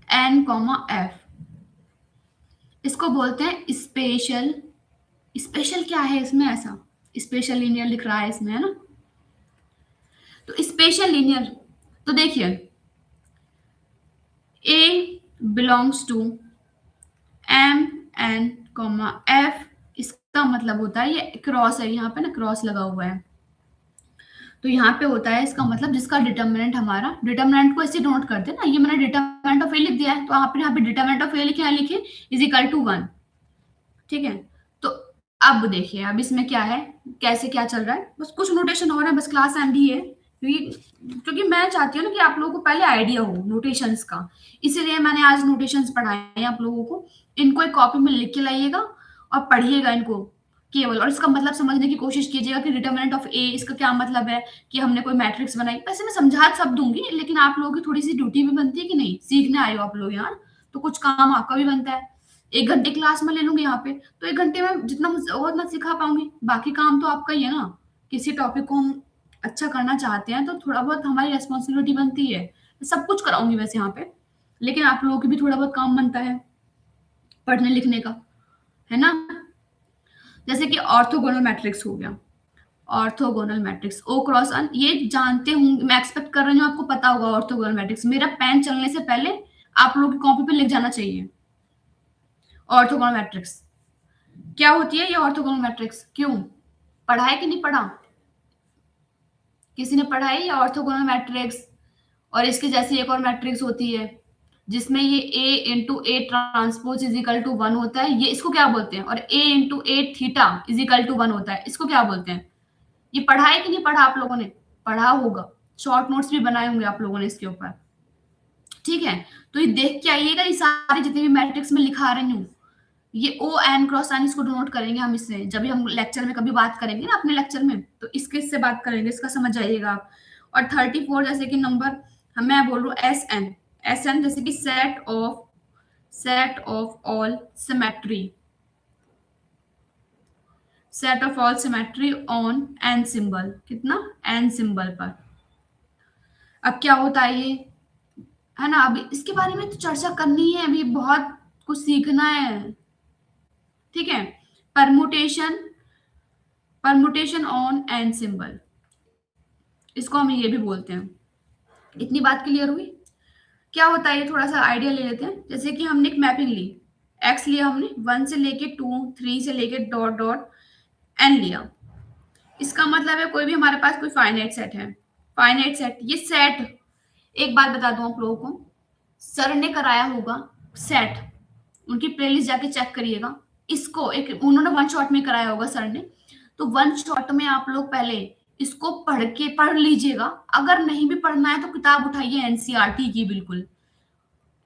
N comma F. इसको बोलते हैं स्पेशल। स्पेशल क्या है इसमें, ऐसा स्पेशल लीनियर लिख रहा है इसमें, है ना। तो स्पेशल लीनियर, तो देखिए A belongs to M N comma F, इसका मतलब होता है, ये क्रॉस है यहाँ पे ना, क्रॉस लगा हुआ है, तो यहाँ पे होता है इसका मतलब जिसका डिटर्मिनेंट, हमारा डिटर्मिनेंट को ऐसे नोट कर देना, ये मैंने डिटर्मिनेंट ऑफ ए लिख दिया है, तो आप यहाँ पे डिटर्मिनेंट ऑफ ए लिखे, यहाँ लिखे इज इक्वल टू 1। ठीक है, तो अब देखिए अब इसमें क्या है, कैसे क्या चल रहा है, बस कुछ नोटेशन हो रहा है, बस क्लास एंड ही है, क्योंकि मैं चाहती हूँ ना कि आप लोगों को पहले आइडिया हो नोटेशंस का, इसीलिए मैंने आज नोटेशंस पढ़ाए हैं आप लोगों को। इनको एक कॉपी में लिख के लाइएगा और पढ़िएगा इनको केवल, और इसका मतलब समझने की कोशिश कीजिएगा कि डिटर्मिनेंट ऑफ ए, इसका क्या मतलब है कि हमने कोई मैट्रिक्स बनाई। वैसे मैं समझा सब दूंगी, लेकिन आप लोगों की थोड़ी सी ड्यूटी भी बनती है कि नहीं, सीखने आए हो आप लोग यहाँ, तो कुछ काम आपका भी बनता है। 1 घंटे क्लास में ले लूंगी यहाँ पे, तो 1 घंटे में जितना मुझसे और मैं सिखा पाऊंगी, बाकी काम तो आपका ही है ना। किसी टॉपिक को हम अच्छा करना चाहते हैं तो थोड़ा बहुत हमारी रेस्पॉन्सिबिलिटी बनती है। मैं सब कुछ कराऊंगी वैसे यहाँ पे, लेकिन आप लोगों की भी थोड़ा बहुत काम बनता है पढ़ने लिखने का, है ना। जैसे कि ऑर्थोगोनल मैट्रिक्स हो गया, ऑर्थोगोनल मैट्रिक्स ओ क्रॉस एन, ये जानते होंगे, मैं एक्सपेक्ट कर रही हूँ आपको पता होगा ऑर्थोगोनल मैट्रिक्स। मेरा पेन चलने से पहले आप लोगों की कॉपी पे लिख जाना चाहिए ऑर्थोगोनल मैट्रिक्स क्या होती है। ये ऑर्थोगोनल मैट्रिक्स क्यों पढ़ा है कि नहीं पढ़ा, किसी ने पढ़ा है ये ऑर्थोगोनल मैट्रिक्स। और इसके जैसी एक और मैट्रिक्स होती है, जिसमें ये A into A transpose is equal to 1 होता है, ये इसको क्या बोलते हैं? और A into A theta is equal to 1 होता है, इसको क्या बोलते हैं? ये पढ़ा है कि नहीं पढ़ा? आप लोगों ने पढ़ा होगा, शॉर्ट नोट्स भी बनाए होंगे आप लोगों ने इसके ऊपर। ठीक है, तो ये देख के आइएगा, ये सारे जितने भी मैट्रिक्स में लिखा रही हूँ, ये ओ एन क्रॉस साइन इसको डिनोट करेंगे हम इससे, जब भी हम लेक्चर में कभी बात करेंगे ना अपने लेक्चर में, तो इसके इससे बात करेंगे, इसका समझ जाइएगा आप। और 34 जैसे कि नंबर मैं बोल रहा हूँ एस एन जैसे कि set of all symmetry on an symbol, कितना? एन सिंबल पर। अब क्या होता है ना, अभी इसके बारे में तो चर्चा करनी है, अभी बहुत कुछ सीखना है। ठीक है, परमुटेशन ऑन एन सिंबल, इसको हम ये भी बोलते हैं। इतनी बात क्लियर हुई? क्या होता है, थोड़ा सा आइडिया ले लेते हैं। जैसे कि हमने एक मैपिंग ली, एक्स लिया हमने 1 से लेके 2, 3 से लेके डॉट डॉट एन लिया। इसका मतलब है कोई भी हमारे पास कोई फाइनाइट सेट है, फाइनाइट सेट, ये सेट, एक बात बता दूं आप लोगों को, सर ने कराया होगा सेट, उनकी प्लेलिस्ट जाके चेक करिएगा, इसको एक उन्होंने वन शॉट में कराया होगा सर ने, तो वन शॉट में आप लोग पहले इसको पढ़ लीजिएगा। अगर नहीं भी पढ़ना है तो किताब उठाइए एनसीईआरटी की, बिल्कुल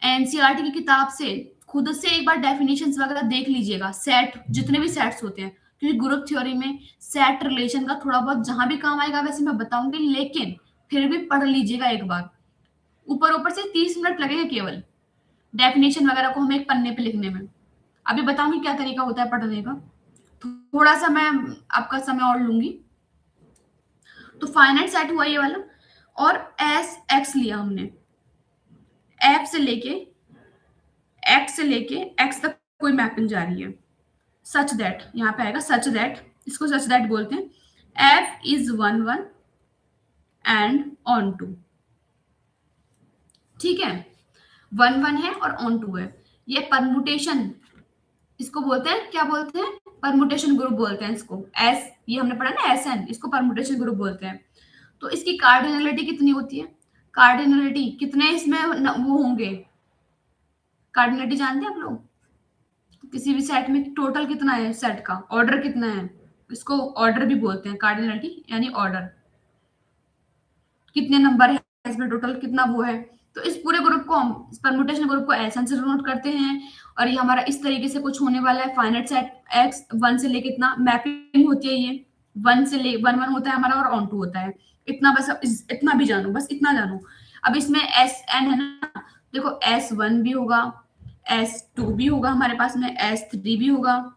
एनसीईआरटी की किताब से खुद से एक बार डेफिनेशंस वगैरह देख लीजिएगा, सेट जितने भी सेट्स होते हैं, क्योंकि ग्रुप थ्योरी में सेट रिलेशन का थोड़ा बहुत जहां भी काम आएगा वैसे मैं बताऊंगी, लेकिन फिर भी पढ़ लीजिएगा एक बार। ऊपर ऊपर से 30 मिनट लगेगा केवल डेफिनेशन वगैरह को हमें एक पन्ने पे लिखने में। अभी बताऊंगी क्या तरीका होता है पढ़ने का, थोड़ा सा मैं आपका समय और लूंगी। तो फाइनाइट सेट हुआ ये वाला, और एस एक्स लिया हमने, एफ से लेके एक्स तक कोई मैपिंग जा रही है, सच दैट, यहाँ पे आएगा सच दैट, इसको सच दैट बोलते हैं, एफ इज 1 1 एंड ऑन 2। ठीक है, 1 1 है और ऑन 2 है, ये परमुटेशन, इसको बोलते हैं, क्या बोलते हैं? परमुटेशन ग्रुप बोलते हैं इसको। एस, ये हमने पढ़ा ना एस एन, इसको परमुटेशन ग्रुप बोलते हैं। तो इसकी कार्डिनलिटी कितनी होती है? कार्डिनलिटी कितने इसमें वो होंगे, कार्डिनलिटी जानते हैं आप लोग? किसी भी सेट में टोटल कितना है, सेट का ऑर्डर कितना है, इसको ऑर्डर भी बोलते हैं, कार्डिनलिटी यानी ऑर्डर, कितने नंबर है इसमें टोटल, कितना वो है। तो इस पूरे ग्रुप को हम, परमुटेशन ग्रुप को एस एन से नोट करते हैं, और ये हमारा इस तरीके से कुछ होने वाला है। फाइनाइट सेट एक्स 1 से लेके इतना मैपिंग होती है, ये 1 से ले 1 1 होता है हमारा और ऑन 2 होता है, इतना बस, इतना भी जानो, बस इतना जानो। अब इसमें एस एन है ना, देखो S1 भी होगा, S2 भी होगा हमारे पास में, S3 भी होगा,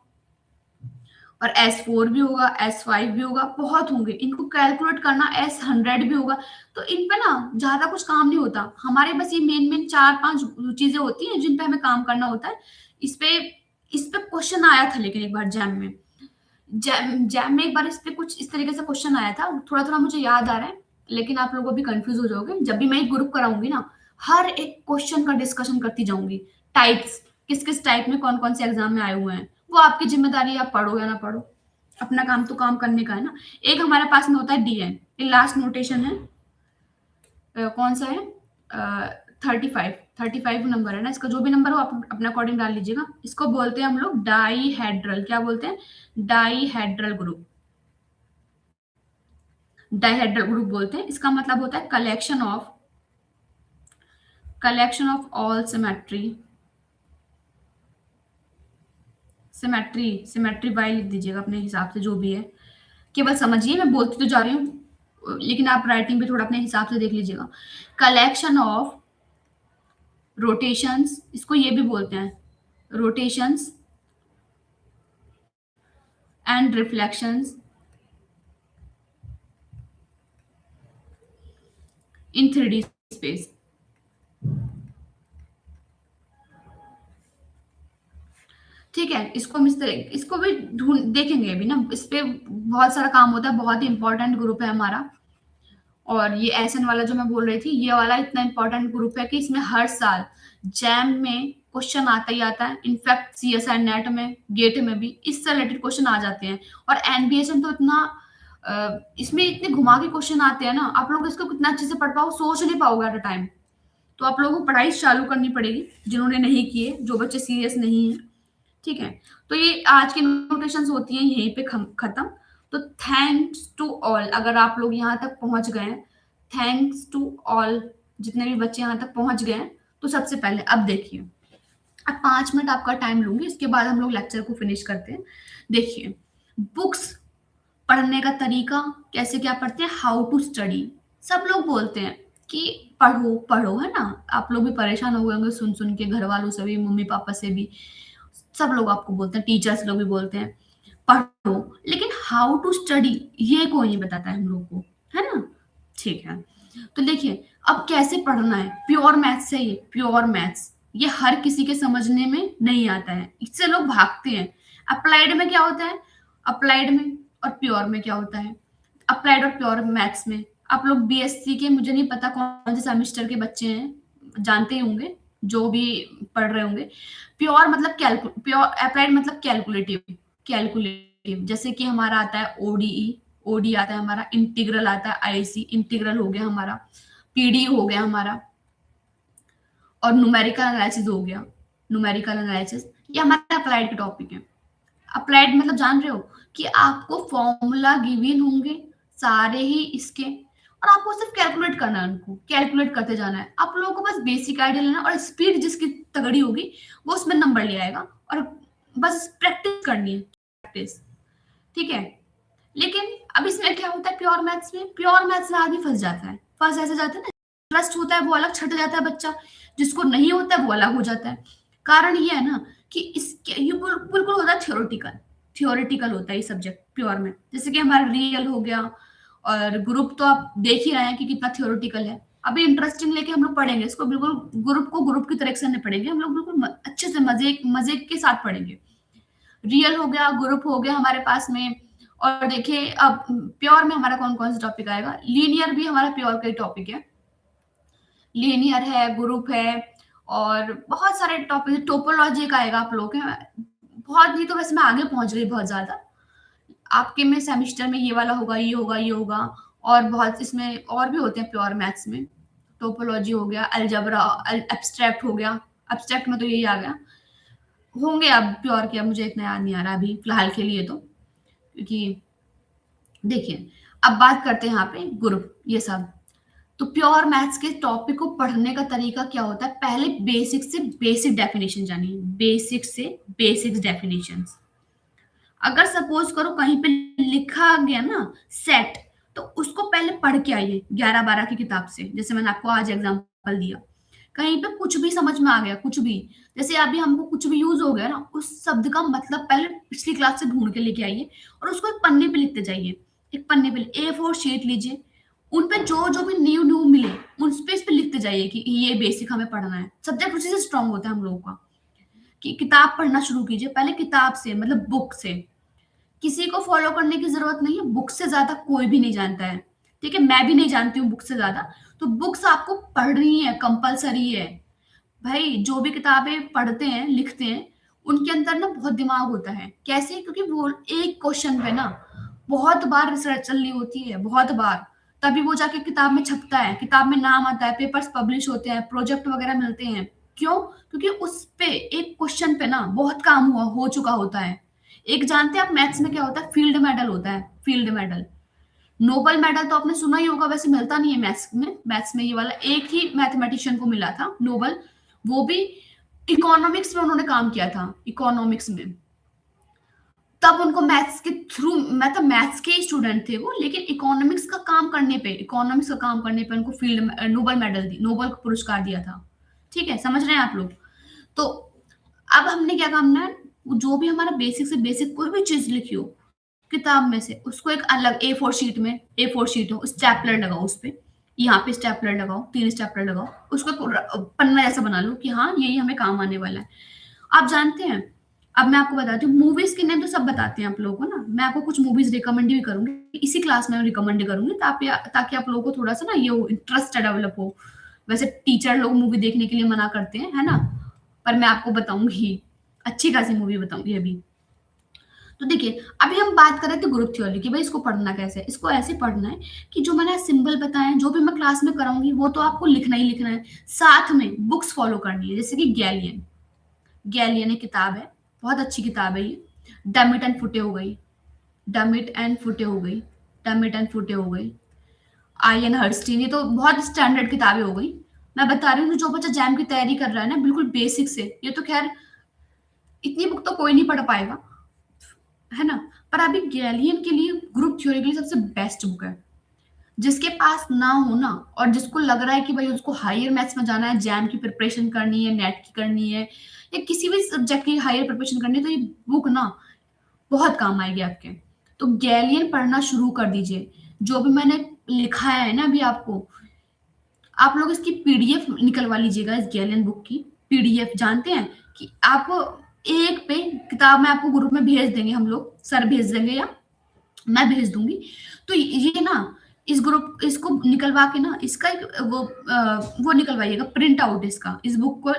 और S4 भी होगा, S5 भी होगा, बहुत होंगे, इनको कैलकुलेट करना, S100 भी होगा। तो इन पे ना ज्यादा कुछ काम नहीं होता हमारे, बस ये मेन 4-5 चीजें होती हैं जिन पे हमें काम करना होता है। इस पे क्वेश्चन आया था, लेकिन एक बार जैम में एक बार इस पे कुछ इस तरीके से क्वेश्चन आया था, थोड़ा थोड़ा मुझे याद आ रहा है, लेकिन आप लोगों भी कंफ्यूज हो जाओगे। जब भी मैं एक ग्रुप कराऊंगी ना, हर एक क्वेश्चन का डिस्कशन करती जाऊंगी, टाइप्स, किस किस टाइप में कौन कौन से एग्जाम में आए हुए हैं, वो आपकी जिम्मेदारी है, आप पढ़ो या ना पढ़ो, अपना काम तो काम करने का है ना। एक हमारे पास में होता है डीएन, ये लास्ट नोटेशन है, कौन सा है, 35 नंबर है ना, इसका जो भी नंबर हो आप अपने अकॉर्डिंग डाल लीजिएगा। इसको बोलते हैं हम लोग डाईहेड्रल, क्या बोलते हैं? डाईहेड्रल ग्रुप, डाईहेड्रल ग्रुप बोलते हैं। इसका मतलब होता है collection of all symmetry by लिख दीजिएगा अपने हिसाब से, जो भी है, केवल समझिए, मैं बोलती तो जा रही हूँ, लेकिन आप राइटिंग भी थोड़ा अपने हिसाब से देख लीजिएगा। कलेक्शन ऑफ रोटेशंस, इसको ये भी बोलते हैं, rotations and reflections in 3D space. ठीक है, इसको हम इस तरह, इसको भी ढूंढ देखेंगे अभी ना, इस पे बहुत सारा काम होता है, बहुत ही इंपॉर्टेंट ग्रुप है हमारा। और ये एसएन वाला जो मैं बोल रही थी, ये वाला इतना इंपॉर्टेंट ग्रुप है कि इसमें हर साल जैम में क्वेश्चन आता ही आता है, इनफैक्ट सीएसआई नेट में, गेट में भी इससे रिलेटेड क्वेश्चन आ जाते हैं। और एनबीएस में तो इतना इसमें इतने घुमा के क्वेश्चन आते हैं ना, आप लोग इसको कितना अच्छे से पढ़ पाओ सोच नहीं पाओगे एट अ टाइम। तो आप लोगों को पढ़ाई चालू करनी पड़ेगी, जिन्होंने नहीं किए, जो बच्चे सीरियस नहीं है, ठीक है। तो ये आज की नोटेशंस होती हैं यहीं पे खत्म। तो थैंक्स टू ऑल, अगर आप लोग यहाँ तक पहुंच गए हैं, थैंक्स टू ऑल, जितने भी बच्चे यहाँ तक पहुंच गए हैं। तो सबसे पहले अब देखिए, अब 5 मिनट आपका टाइम लूंगी, इसके बाद हम लोग लेक्चर को फिनिश करते हैं। देखिए, बुक्स पढ़ने का तरीका, कैसे क्या पढ़ते हैं, हाउ टू स्टडी। सब लोग बोलते हैं कि पढ़ो पढ़ो, है ना। आप लोग भी परेशान हो गए होंगे सुन सुन के, घर वालों से भी, मम्मी पापा से भी, सब लोग आपको बोलते हैं, टीचर्स लोग भी बोलते हैं पढ़ो, लेकिन हाउ टू स्टडी ये कोई नहीं बताता है हम लोग को, है ना। ठीक है, तो देखिए अब कैसे पढ़ना है। प्योर मैथ्स है ये, प्योर मैथ्स, ये हर किसी के समझने में नहीं आता है, इससे लोग भागते हैं। अप्लाइड में क्या होता है, अप्लाइड में और प्योर में क्या होता है, अप्लाइड और प्योर मैथ्स में आप लोग बीएससी के, मुझे नहीं पता कौन से सेमेस्टर के बच्चे हैं, जानते ही होंगे जो भी पढ़ रहे होंगे। प्योर मतलब प्योर, अप्लाइड मतलब कैलकुलेटिव, कैलकुलेटिव जैसे कि हमारा आता है ओडीई, ओडी आता है हमारा, इंटीग्रल आता है, आईसी इंटीग्रल हो गया हमारा, पीडी हो गया हमारा, और न्यूमेरिकल एनालिसिस हो गया, न्यूमेरिकल एनालिसिस, ये हमारा अप्लाइड के टॉपिक है। अप्लाइड मतलब जान रहे हो कि आपको फॉर्मूला गिवन होंगे सारे ही इसके, और आपको सिर्फ कैलकुलेट करना है, उनको कैलकुलेट करते जाना है। आप लोगों को बस बेसिक आइडिया लेना, और स्पीड जिसकी तगड़ी होगी वो उसमें नंबर ले आएगा, और बस प्रैक्टिस करनी है, प्रैक्टिस, ठीक है। लेकिन अब इसमें क्या होता है, प्योर मैथ्स में, प्योर मैथ्स में आदमी फंस जाता है, फंस ऐसे जाता है ना, इंटरेस्ट होता है वो अलग छट जाता है बच्चा, जिसको नहीं होता है वो अलग हो जाता है। कारण ये है ना कि इसके ये बिल्कुल होता है थियोरेटिकल, थियोरेटिकल होता है ये सब्जेक्ट प्योर में। जैसे कि हमारा रियल हो गया, और ग्रुप तो आप देख ही रहे हैं कि कितना थियोरेटिकल है। अभी इंटरेस्टिंग लेके हम लोग पढ़ेंगे इसको, बिल्कुल ग्रुप को ग्रुप की तरह से नहीं पढ़ेंगे हम लोग, बिल्कुल अच्छे से मजे मजे के साथ पढ़ेंगे। रियल हो गया, ग्रुप हो गया हमारे पास में। और देखिए अब प्योर में हमारा कौन कौन सा टॉपिक आएगा, लीनियर भी हमारा प्योर का ही टॉपिक है, लीनियर है, ग्रुप है, और बहुत सारे टॉपिक, टोपोलॉजी का आएगा आप लोग के, बहुत नहीं तो वैसे मैं आगे पहुंच गई बहुत ज्यादा। आपके में सेमिस्टर में ये वाला होगा, ये होगा, ये होगा, और बहुत इसमें और भी होते हैं प्योर मैथ्स में। टोपोलॉजी हो गया, अलजबरा, एब्स्ट्रैक्ट हो गया, एब्स्ट्रैक्ट में तो यही आ गया, होंगे अब प्योर के, अब मुझे इतना याद नहीं आ रहा अभी फिलहाल के लिए तो, क्योंकि देखिए अब बात करते हैं यहाँ पे ग्रुप, ये सब। तो प्योर मैथ्स के टॉपिक को पढ़ने का तरीका क्या होता है, पहले बेसिक से बेसिक डेफिनेशन जानिए, बेसिक से बेसिक डेफिनेशन। अगर सपोज करो कहीं पे लिखा गया ना सेट, तो उसको पहले पढ़ के आइए 11-12 की किताब से, जैसे मैंने आपको आज एग्जांपल दिया। कहीं पे कुछ भी समझ में आ गया, कुछ भी, जैसे अभी हमको कुछ भी यूज हो गया ना, उस शब्द का मतलब पहले पिछली क्लास से ढूंढ के लेके आइए, और उसको एक पन्ने पे लिखते जाइए, एक पन्ने पे A4 शीट लीजिए, उन पे जो जो भी न्यू न्यू मिले उन पे इस पे लिखते जाइए कि ये बेसिक हमें पढ़ना है। सब्जेक्ट उसी से स्ट्रांग होता है हम लोगों का, कि किताब पढ़ना शुरू कीजिए पहले, किताब से मतलब बुक से, किसी को फॉलो करने की जरूरत नहीं है, बुक से ज्यादा कोई भी नहीं जानता है, ठीक है, मैं भी नहीं जानती हूँ बुक से ज्यादा। तो बुक्स आपको पढ़नी है, कंपलसरी है भाई। जो भी किताबें पढ़ते हैं लिखते हैं उनके अंदर ना बहुत दिमाग होता है, कैसे, क्योंकि वो एक क्वेश्चन पे ना बहुत बार रिसर्च चलनी होती है, बहुत बार, तभी वो जाके किताब में छपता है, किताब में नाम आता है, पेपर्स पब्लिश होते हैं, प्रोजेक्ट वगैरह मिलते हैं। क्यों, क्योंकि उस पे एक क्वेश्चन पे ना बहुत काम हुआ हो चुका होता है। एक जानते हैं आप मैथ्स में क्या होता है, फील्ड मेडल होता है, फील्ड मेडल। नोबल मेडल तो आपने सुना ही होगा, वैसे मिलता नहीं है मैथ्स में, मैथ्स में ये वाला एक ही मैथमेटिशियन को मिला था नोबल, वो भी इकोनॉमिक्स में उन्होंने काम किया था, इकोनॉमिक्स में। तब उनको मैथ्स के थ्रू, मतलब मैथ्स के ही स्टूडेंट थे वो, लेकिन इकोनॉमिक्स का काम करने पे, इकोनॉमिक्स का काम करने पे उनको फील्ड नोबल मेडल दी, नोबल पुरस्कार दिया था। ठीक है, समझ रहे हैं आप लोग। तो अब हमने क्या करना है, जो भी हमारा बेसिक से बेसिक कोई भी चीज लिखी हो किताब में से, उसको एक अलग A4 शीट में, A4 शीट हो, स्टेपलर लगाओ उस पे, यहाँ पे स्टेपलर लगाओ, 3 स्टेपलर लगाओ, उसको पन्ना जैसा बना लो कि हाँ यही हमें काम आने वाला है। आप जानते हैं, अब मैं आपको बताती हूँ, मूवीज के नेम तो सब बताते हैं आप लोगों को ना, मैं आपको कुछ मूवीज रिकमेंड भी करूंगी इसी क्लास में, रिकमेंड करूंगी ताकि आप लोगों को थोड़ा सा ना ये इंटरेस्ट डेवलप हो। वैसे टीचर लोग मूवी देखने के लिए मना करते हैं, है ना, पर मैं आपको बताऊंगी, अच्छी खासी मूवी बताऊंगी अभी। तो देखिए, अभी हम बात कर रहे थे ग्रुप थ्योरी की, भाई इसको पढ़ना कैसे है? इसको ऐसे पढ़ना है कि जो मैंने सिंबल बताए, जो भी मैं क्लास में कराऊँगी, वो तो आपको लिखना ही लिखना है। साथ में बुक्स फॉलो करनी है, जैसे कि गैलियन। गैलियन एक किताब है, बहुत अच्छी किताब है ये। डमिट एंड फुटे हो गई, डमिट एंड फुटे हो गई, डमिट एंड फुटे हो गई। आई एन हर्स्टीन, ये तो बहुत स्टैंडर्ड किताबें हो गई। मैं बता रही हूँ, जो बच्चा जैम की तैयारी कर रहा है ना, बिल्कुल बेसिक से, ये तो खैर इतनी बुक तो कोई नहीं पढ़ पाएगा, है ना? पर अभी गैलियन के लिए, ग्रुप थ्योरी के लिए सबसे बेस्ट बुक है। जिसके पास ना हो ना, और जिसको लग रहा है कि भाई उसको हायर मैथ्स में जाना है, जैम की प्रिपरेशन करनी है, नेट की करनी है, या किसी भी सब्जेक्ट की हायर प्रिपरेशन करनी है, तो ये बुक ना बहुत काम आएगी आपके। तो गैलियन पढ़ना शुरू कर दीजिए। जो भी मैंने लिखाया है ना अभी आपको, आप लोग इसकी पीडीएफ निकलवा लीजिएगा, इस गैलियन बुक की पीडीएफ। जानते हैं कि आप एक पे किताब में आपको ग्रुप में भेज देंगे, हम लोग सर भेज देंगे या मैं भेज दूंगी। तो ये ना, इस ग्रुप इसको निकलवा के ना, इसका एक वो निकलवाइएगा प्रिंट आउट इसका, इस बुक को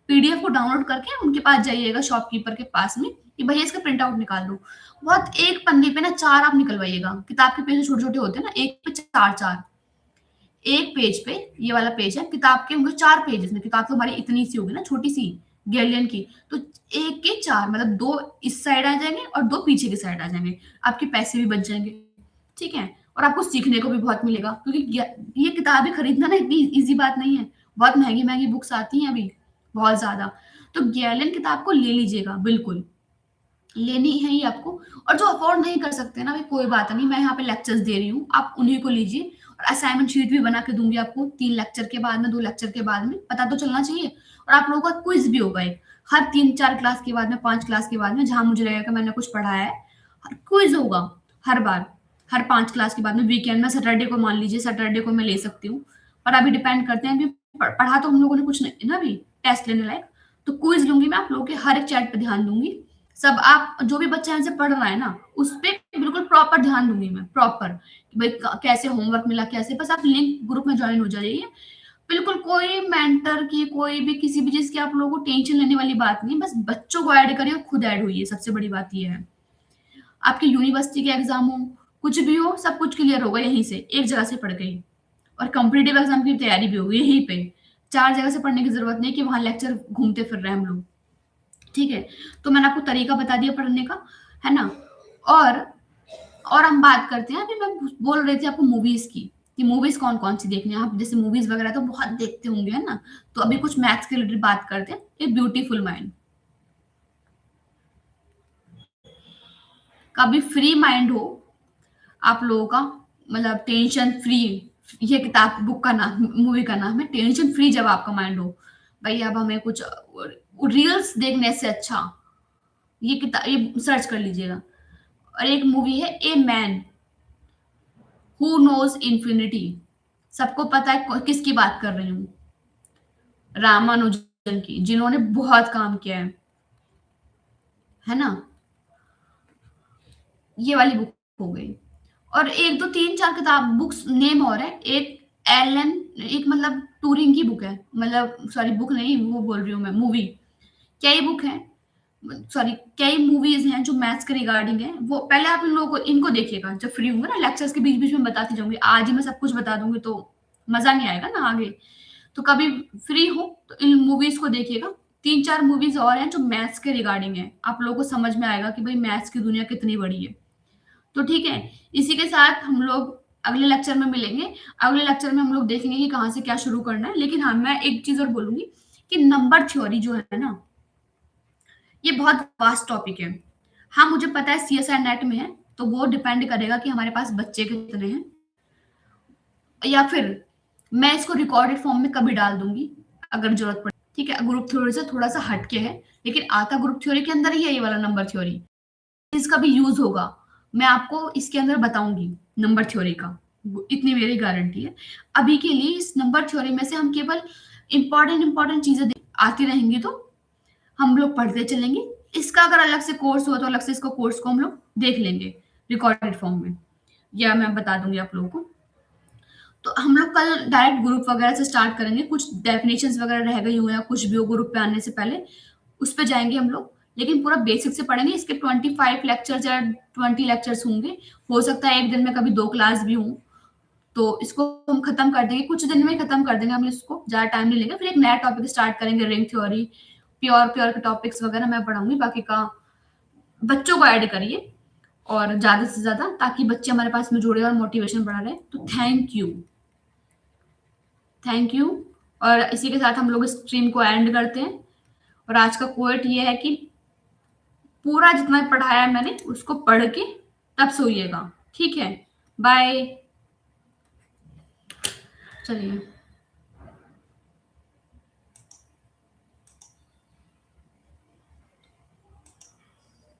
पीडीएफ को डाउनलोड करके उनके पास जाइएगा, शॉपकीपर के पास में, कि भैया इसका प्रिंट आउट निकाल दो। बहुत एक पन्ने पे ना 4 आप निकलवाइएगा। किताब के पेज छोटे छोटे होते हैं ना, एक पे 4 4, एक पेज पे, ये वाला पेज है, किताब के होंगे 4 पेजेस में। किताब तो हमारी इतनी सी होगी ना, छोटी सी गैलियन की, तो एक के 4 मतलब 2 इस साइड आ जाएंगे और 2 पीछे की साइड आ जाएंगे। आपके पैसे भी बच जाएंगे, ठीक है? और आपको सीखने को भी बहुत मिलेगा, क्योंकि ये किताबें खरीदना ना इतनी इजी बात नहीं है। बहुत महंगी महंगी बुक्स आती हैं अभी, बहुत ज्यादा। तो गैलियन किताब को ले लीजिएगा, बिल्कुल लेनी है ही आपको। और जो अफोर्ड नहीं कर सकते ना, भाई कोई बात नहीं, मैं यहाँ पे लेक्चर्स दे रही हूँ, आप उन्हीं को लीजिए। और असाइनमेंट शीट भी बना के दूंगी आपको, 3 लेक्चर के बाद में, 2 लेक्चर के बाद में, पता तो चलना चाहिए। और आप लोगों का क्विज भी होगा एक, हर 3 4 क्लास के बाद में, 5 क्लास के बाद में, जहां मुझे लगेगा कि मैंने कुछ पढ़ाया है, क्विज होगा हर बार, हर 5 क्लास के बाद में। वीकेंड में सैटरडे को, मान लीजिए सैटरडे को मैं ले सकती हूँ, पर अभी डिपेंड करते हैं कि पढ़ा तो हम लोगों ने कुछ नहीं ना अभी, टेस्ट लेने लायक। तो क्विज लूंगी मैं, आप लोगों के हर एक चैट पे ध्यान दूंगी। सब आप जो भी बच्चा यहाँ से पढ़ रहा है ना, उस पे बिल्कुल प्रॉपर ध्यान दूंगी मैं, प्रॉपर, कि भाई कैसे होमवर्क मिला, कैसे, बस आप लिंक ग्रुप में ज्वाइन हो जाइए। बिल्कुल कोई मेंटर की, कोई भी किसी भी चीज की आप लोगों को टेंशन लेने वाली बात नहीं, बस बच्चों को ऐड करिए और खुद ऐड होइए, सबसे बड़ी बात ये है। आपकी यूनिवर्सिटी के एग्जाम हो, कुछ भी हो, सब कुछ क्लियर होगा यहीं से, एक जगह से पढ़ गई। और कॉम्पिटेटिव एग्जाम की तैयारी भी होगी यहीं पे। 4 जगह से पढ़ने की जरूरत नहीं कि वहां लेक्चर घूमते फिर रहे हैं हम लोग, ठीक है? तो मैंने आपको तरीका बता दिया पढ़ने का, है ना? और और हम बात करते हैं, अभी मैं बोल रही थी आपको मूवीज की, कि मूवीज कौन कौन सी देखनी है। आप जैसे मूवीज वगैरह तो बहुत देखते होंगे, है ना? तो अभी कुछ मैथ्स के रिलेटेड बात करते हैं। ए ब्यूटीफुल माइंड, कभी फ्री माइंड हो आप लोगों का, मतलब टेंशन फ्री, ये किताब बुक का नाम, मूवी का नाम है टेंशन फ्री। जब आपका माइंड हो, भाई अब हमें कुछ रील्स देखने से अच्छा, ये किताब, ये सर्च कर लीजिएगा। और एक मूवी है a man who knows infinity. सबको पता है किसकी बात कर रही हूँ, रामानुजन की, जिन्होंने बहुत काम किया है ना? ये वाली बुक हो गई। और 1 2 3 4 किताब बुक्स नेम और है। एक एलन, एक मतलब टूरिंग की बुक है, मतलब सॉरी बुक नहीं, वो बोल रही हूँ मैं, मूवी। कई बुक है, सॉरी कई मूवीज हैं जो मैथ्स के रिगार्डिंग है। वो पहले आप इन लोगों को, इनको देखिएगा जब फ्री होंगे ना, लेक्चर्स के बीच बीच में बताती जाऊंगी। आज ही मैं सब कुछ बता दूंगी तो मजा नहीं आएगा ना आगे। तो कभी फ्री हो तो इन मूवीज को देखिएगा। 3 4 मूवीज और हैं जो मैथ्स के रिगार्डिंग है, आप लोगों को समझ में आएगा कि भाई मैथ्स की दुनिया कितनी बड़ी है। तो ठीक है, इसी के साथ हम लोग अगले लेक्चर में मिलेंगे। अगले लेक्चर में हम लोग देखेंगे कि कहाँ से क्या शुरू करना है। लेकिन हाँ, मैं एक चीज और बोलूंगी कि नंबर थ्योरी जो है ना, ये बहुत वास्ट टॉपिक है। हाँ, मुझे पता है सीएसआई नेट में है, तो वो डिपेंड करेगा कि हमारे पास बच्चे कितने हैं, या फिर मैं इसको रिकॉर्डेड फॉर्म में कभी डाल दूंगी अगर जरूरत पड़े, ठीक है? ग्रुप थ्योरी से थोड़ा सा हटके है, लेकिन आता ग्रुप थ्योरी के अंदर ही है ये वाला नंबर थ्योरी। इसका भी यूज होगा, मैं आपको इसके अंदर बताऊंगी नंबर थ्योरी का, इतनी मेरी गारंटी है। अभी के लिए इस नंबर थ्योरी में से हम केवल इंपॉर्टेंट चीजें आती रहेंगी, तो हम लोग पढ़ते चलेंगे। इसका अगर अलग से कोर्स हो तो अलग से इसको कोर्स को हम लोग देख लेंगे रिकॉर्डेड फॉर्म में, या मैं बता दूंगी आप लोगों को। तो हम लोग कल डायरेक्ट ग्रुप वगैरह से स्टार्ट करेंगे। कुछ डेफिनेशंस वगैरह रह गई हो या कुछ भी हो ग्रुप पे आने से पहले, उस पे जाएंगे हम लोग। लेकिन पूरा बेसिक से पढ़ेंगे। इसके 25 लेक्चर्स या 20 लेक्चर्स होंगे। हो सकता है एक दिन में कभी 2 क्लास भी हों। तो इसको हम खत्म कर देंगे, कुछ दिन में ही खत्म कर देंगे हम इसको, ज़्यादा टाइम नहीं लेंगे। फिर एक नया टॉपिक स्टार्ट करेंगे, रिंग थ्योरी, प्योर प्योर के टॉपिक्स वगैरह मैं पढ़ाऊंगी। बाकी का बच्चों को ऐड करिए और ज़्यादा से ज़्यादा, ताकि बच्चे हमारे पास में जुड़े और मोटिवेशन बढ़ा रहे। तो थैंक यू, थैंक यू। और इसी के साथ हम लोग स्ट्रीम को एंड करते हैं। और आज का कोट ये है कि पूरा जितना पढ़ाया मैंने उसको पढ़ के तब सोइएगा। ठीक है, बाय। चलिए।